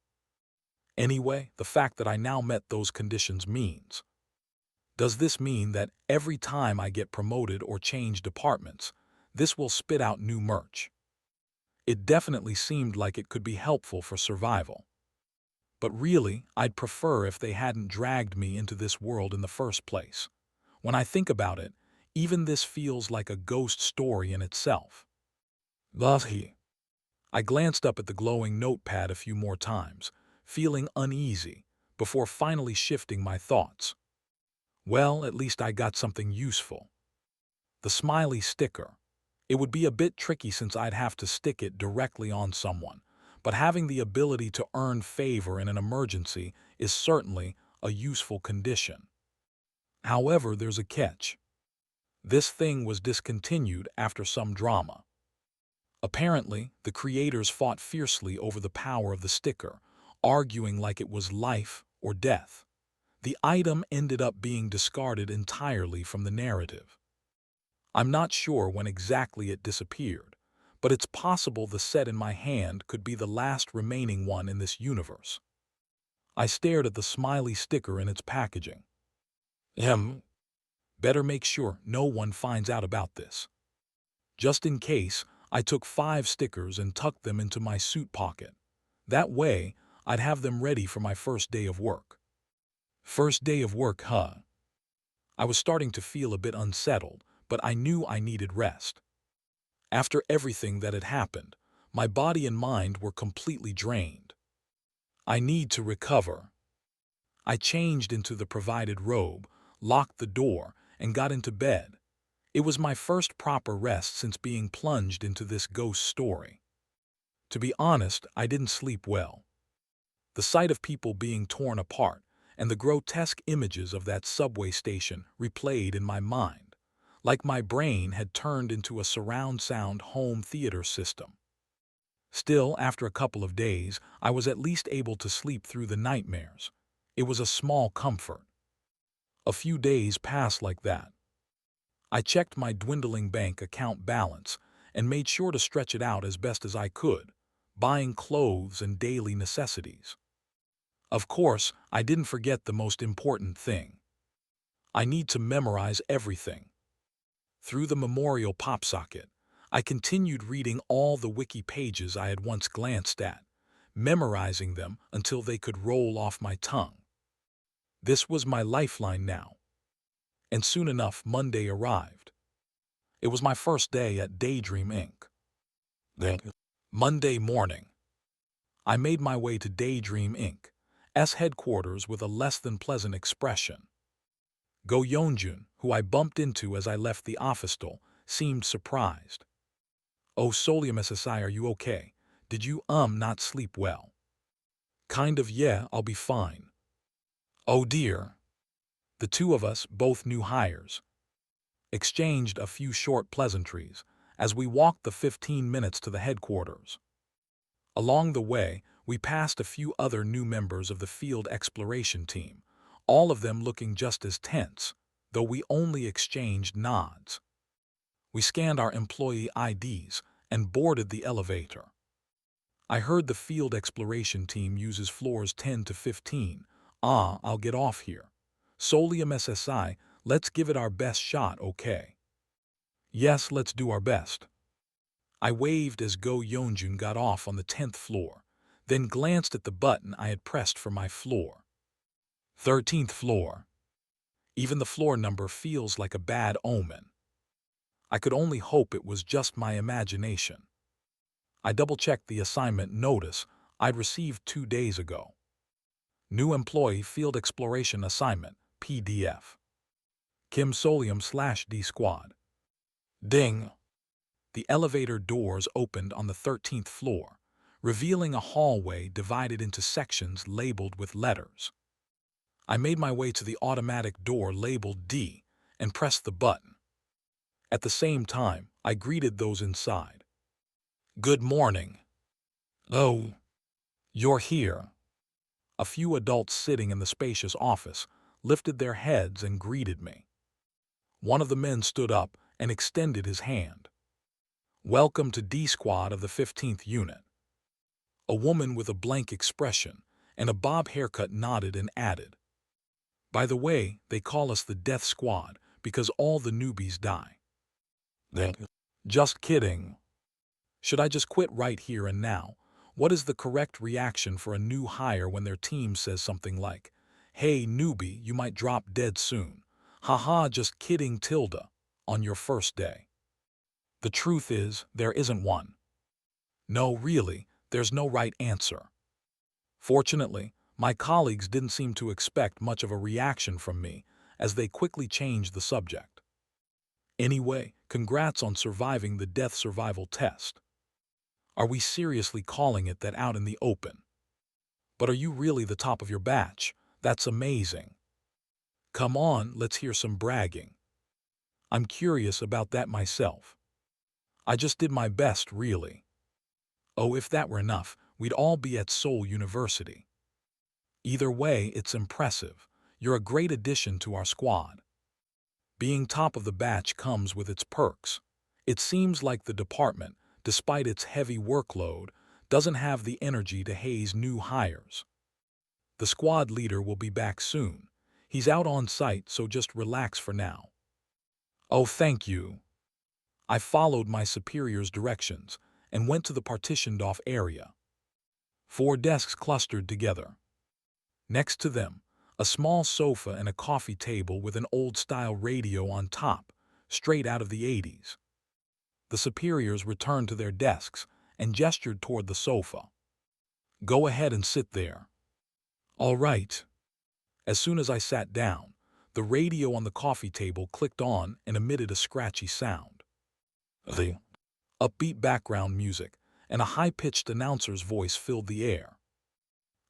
A: Anyway, the fact that I now met those conditions means. Does this mean that every time I get promoted or change departments, this will spit out new merch? It definitely seemed like it could be helpful for survival. But really, I'd prefer if they hadn't dragged me into this world in the first place. When I think about it, even this feels like a ghost story in itself. I glanced up at the glowing notepad a few more times, feeling uneasy, before finally shifting my thoughts. Well, at least I got something useful. The smiley sticker. It would be a bit tricky since I'd have to stick it directly on someone, but having the ability to earn favor in an emergency is certainly a useful condition. However, there's a catch. This thing was discontinued after some drama. Apparently, the creators fought fiercely over the power of the sticker, arguing like it was life or death. The item ended up being discarded entirely from the narrative. I'm not sure when exactly it disappeared, but it's possible the set in my hand could be the last remaining one in this universe. I stared at the smiley sticker in its packaging. Better make sure no one finds out about this. Just in case, I took 5 stickers and tucked them into my suit pocket. That way, I'd have them ready for my first day of work. First day of work, huh? I was starting to feel a bit unsettled, but I knew I needed rest. After everything that had happened, my body and mind were completely drained. I need to recover. I changed into the provided robe, locked the door, and got into bed. It was my first proper rest since being plunged into this ghost story. To be honest, I didn't sleep well. The sight of people being torn apart and the grotesque images of that subway station replayed in my mind, like my brain had turned into a surround sound home theater system. Still, after a couple of days, I was at least able to sleep through the nightmares. It was a small comfort. A few days passed like that. I checked my dwindling bank account balance and made sure to stretch it out as best as I could, buying clothes and daily necessities. Of course, I didn't forget the most important thing. I need to memorize everything. Through the memorial pop socket, I continued reading all the wiki pages I had once glanced at, memorizing them until they could roll off my tongue. This was my lifeline now. And soon enough, Monday arrived. It was my first day at Daydream Inc. Monday morning. I made my way to Daydream Inc.'s headquarters with a less than pleasant expression. Go Yeonjun, who I bumped into as I left the office store, seemed surprised. "Oh, Solium SSI, are you okay? Did you, not sleep well?" "Kind of, yeah, I'll be fine." "Oh dear." The two of us, both new hires, exchanged a few short pleasantries as we walked the 15 minutes to the headquarters. Along the way, we passed a few other new members of the field exploration team, all of them looking just as tense, though we only exchanged nods. We scanned our employee IDs and boarded the elevator. I heard the field exploration team uses floors 10 to 15. I'll get off here. Solium SSI, let's give it our best shot, okay? Yes, let's do our best. I waved as Go Yeonjun got off on the 10th floor, then glanced at the button I had pressed for my floor. 13th floor. Even the floor number feels like a bad omen. I could only hope it was just my imagination. I double-checked the assignment notice I'd received 2 days ago. New Employee Field Exploration Assignment, PDF. Kim Solium/D Squad. Ding! The elevator doors opened on the 13th floor, revealing a hallway divided into sections labeled with letters. I made my way to the automatic door labeled D and pressed the button. At the same time, I greeted those inside. "Good morning." "Oh, you're here." A few adults sitting in the spacious office lifted their heads and greeted me. One of the men stood up and extended his hand. "Welcome to D Squad of the 15th Unit." A woman with a blank expression and a bob haircut nodded and added, "By the way, they call us the Death Squad because all the newbies die." Just kidding. Should I just quit right here and now? What is the correct reaction for a new hire when their team says something like, "Hey, newbie, you might drop dead soon. Haha, just kidding, tilde," on your first day? The truth is, there isn't one. No, really, there's no right answer. Fortunately, my colleagues didn't seem to expect much of a reaction from me as they quickly changed the subject. Anyway, congrats on surviving the death survival test. Are we seriously calling it that out in the open? But are you really the top of your batch? That's amazing. Come on, let's hear some bragging. I'm curious about that myself. I just did my best, really. Oh, if that were enough, we'd all be at Seoul University. Either way, it's impressive. You're a great addition to our squad. Being top of the batch comes with its perks. It seems like the department, despite its heavy workload, doesn't have the energy to haze new hires. The squad leader will be back soon. He's out on site, so just relax for now. Oh, thank you. I followed my superior's directions and went to the partitioned-off area. 4 desks clustered together. Next to them, a small sofa and a coffee table with an old-style radio on top, straight out of the 80s. The superiors returned to their desks and gestured toward the sofa. "Go ahead and sit there." "All right." As soon as I sat down, the radio on the coffee table clicked on and emitted a scratchy sound. The upbeat background music and a high-pitched announcer's voice filled the air.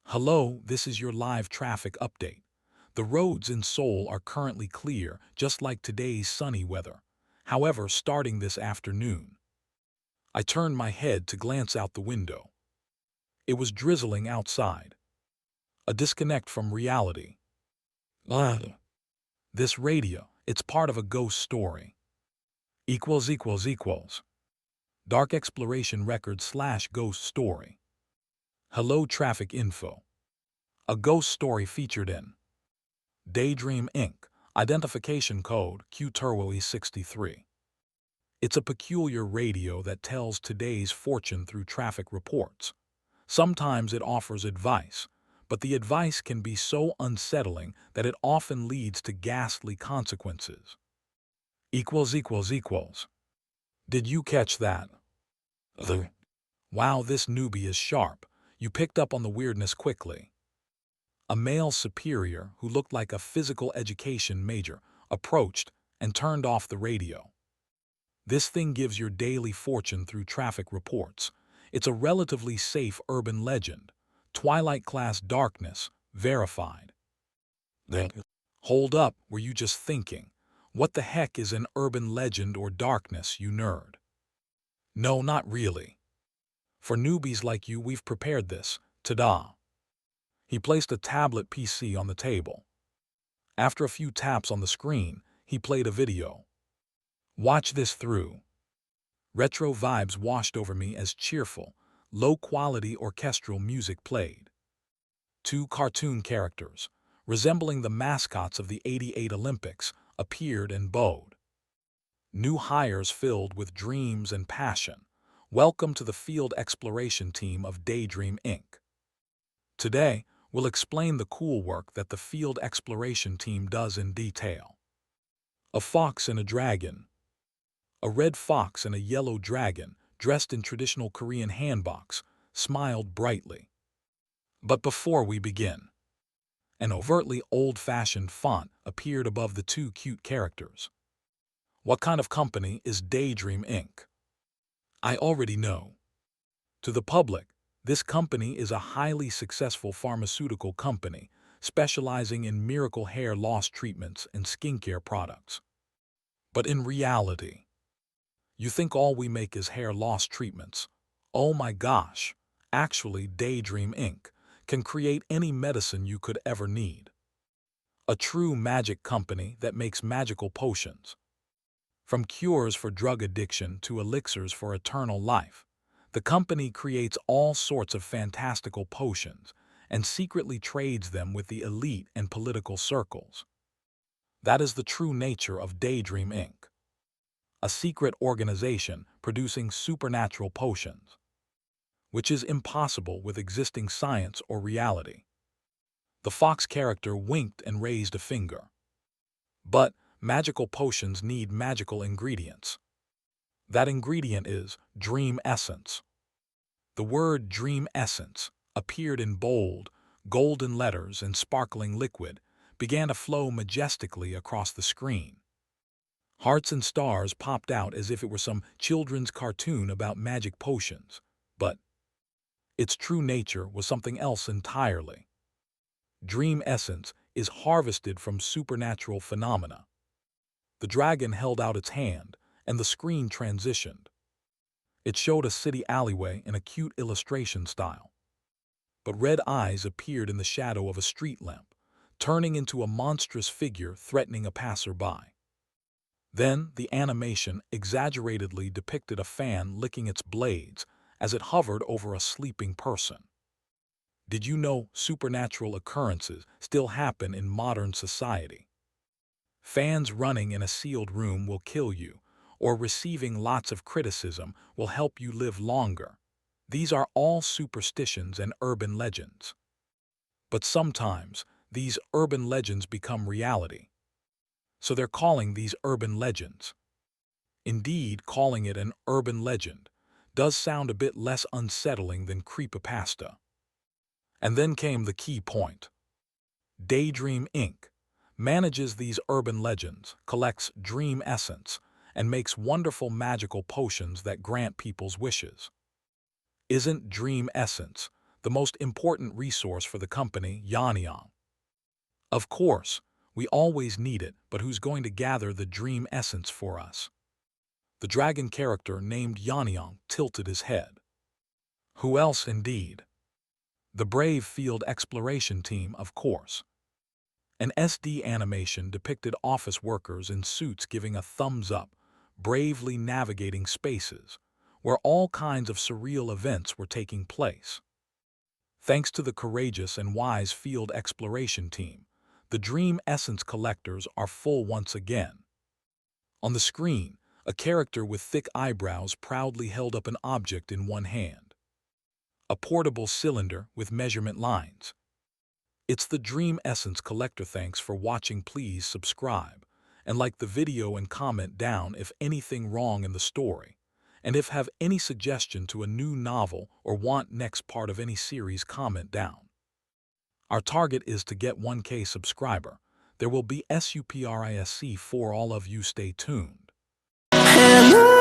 A: "Hello, this is your live traffic update. The roads in Seoul are currently clear, just like today's sunny weather. However, starting this afternoon." I turned my head to glance out the window. It was drizzling outside. A disconnect from reality. This radio, it's part of a ghost story. == Dark Exploration Record/Ghost Story. Hello Traffic Info. A ghost story featured in Daydream Inc. Identification code Q-Turwoi63. It's a peculiar radio that tells today's fortune through traffic reports. Sometimes it offers advice, but the advice can be so unsettling that it often leads to ghastly consequences. == Did you catch that? Wow, this newbie is sharp. You picked up on the weirdness quickly. A male superior who looked like a physical education major approached and turned off the radio. This thing gives your daily fortune through traffic reports. It's a relatively safe urban legend. Twilight-class darkness, verified. Hold up, were you just thinking? What the heck is an urban legend or darkness, you nerd? No, not really. For newbies like you, we've prepared this. Ta-da! He placed a tablet PC on the table. After a few taps on the screen, he played a video. Watch this through. Retro vibes washed over me as cheerful, low-quality orchestral music played. Two cartoon characters, resembling the mascots of the '88 Olympics, appeared and bowed. New hires filled with dreams and passion. Welcome to the field exploration team of Daydream Inc. Today, we'll explain the cool work that the field exploration team does in detail. A fox and a dragon. A red fox and a yellow dragon, dressed in traditional Korean hanboks, smiled brightly. But before we begin, an overtly old-fashioned font appeared above the two cute characters. What kind of company is Daydream Inc.? I already know. To the public, this company is a highly successful pharmaceutical company specializing in miracle hair loss treatments and skincare products. But in reality, you think all we make is hair loss treatments. Oh my gosh, actually Daydream Inc. can create any medicine you could ever need. A true magic company that makes magical potions. From cures for drug addiction to elixirs for eternal life, the company creates all sorts of fantastical potions and secretly trades them with the elite and political circles. That is the true nature of Daydream Inc. A secret organization producing supernatural potions, which is impossible with existing science or reality. The fox character winked and raised a finger. But magical potions need magical ingredients. That ingredient is dream essence. The word dream essence appeared in bold, golden letters and sparkling liquid, began to flow majestically across the screen. Hearts and stars popped out as if it were some children's cartoon about magic potions, but its true nature was something else entirely. Dream essence is harvested from supernatural phenomena. The dragon held out its hand, and the screen transitioned. It showed a city alleyway in a cute illustration style. But red eyes appeared in the shadow of a street lamp, turning into a monstrous figure threatening a passerby. Then the animation exaggeratedly depicted a fan licking its blades as it hovered over a sleeping person. Did you know supernatural occurrences still happen in modern society? Fans running in a sealed room will kill you, or receiving lots of criticism will help you live longer. These are all superstitions and urban legends. But sometimes, these urban legends become reality. So they're calling these urban legends. Indeed, calling it an urban legend does sound a bit less unsettling than creepypasta. And then came the key point. Daydream Inc. manages these urban legends, collects dream essence, and makes wonderful magical potions that grant people's wishes. Isn't dream essence the most important resource for the company, Yanyang? Of course, we always need it, but who's going to gather the dream essence for us? The dragon character named Yanyang tilted his head. Who else indeed? The brave field exploration team, of course. An SD animation depicted office workers in suits giving a thumbs up, bravely navigating spaces, where all kinds of surreal events were taking place. Thanks to the courageous and wise field exploration team, the Dream Essence collectors are full once again. On the screen, a character with thick eyebrows proudly held up an object in one hand. A portable cylinder with measurement lines. It's the Dream Essence collector. Thanks for watching. Please subscribe and like the video and comment down if anything wrong in the story. And if have any suggestion to a new novel or want next part of any series, comment down. Our target is to get 1K subscriber. There will be SUPRISC for all of you. Stay tuned.
B: Hello.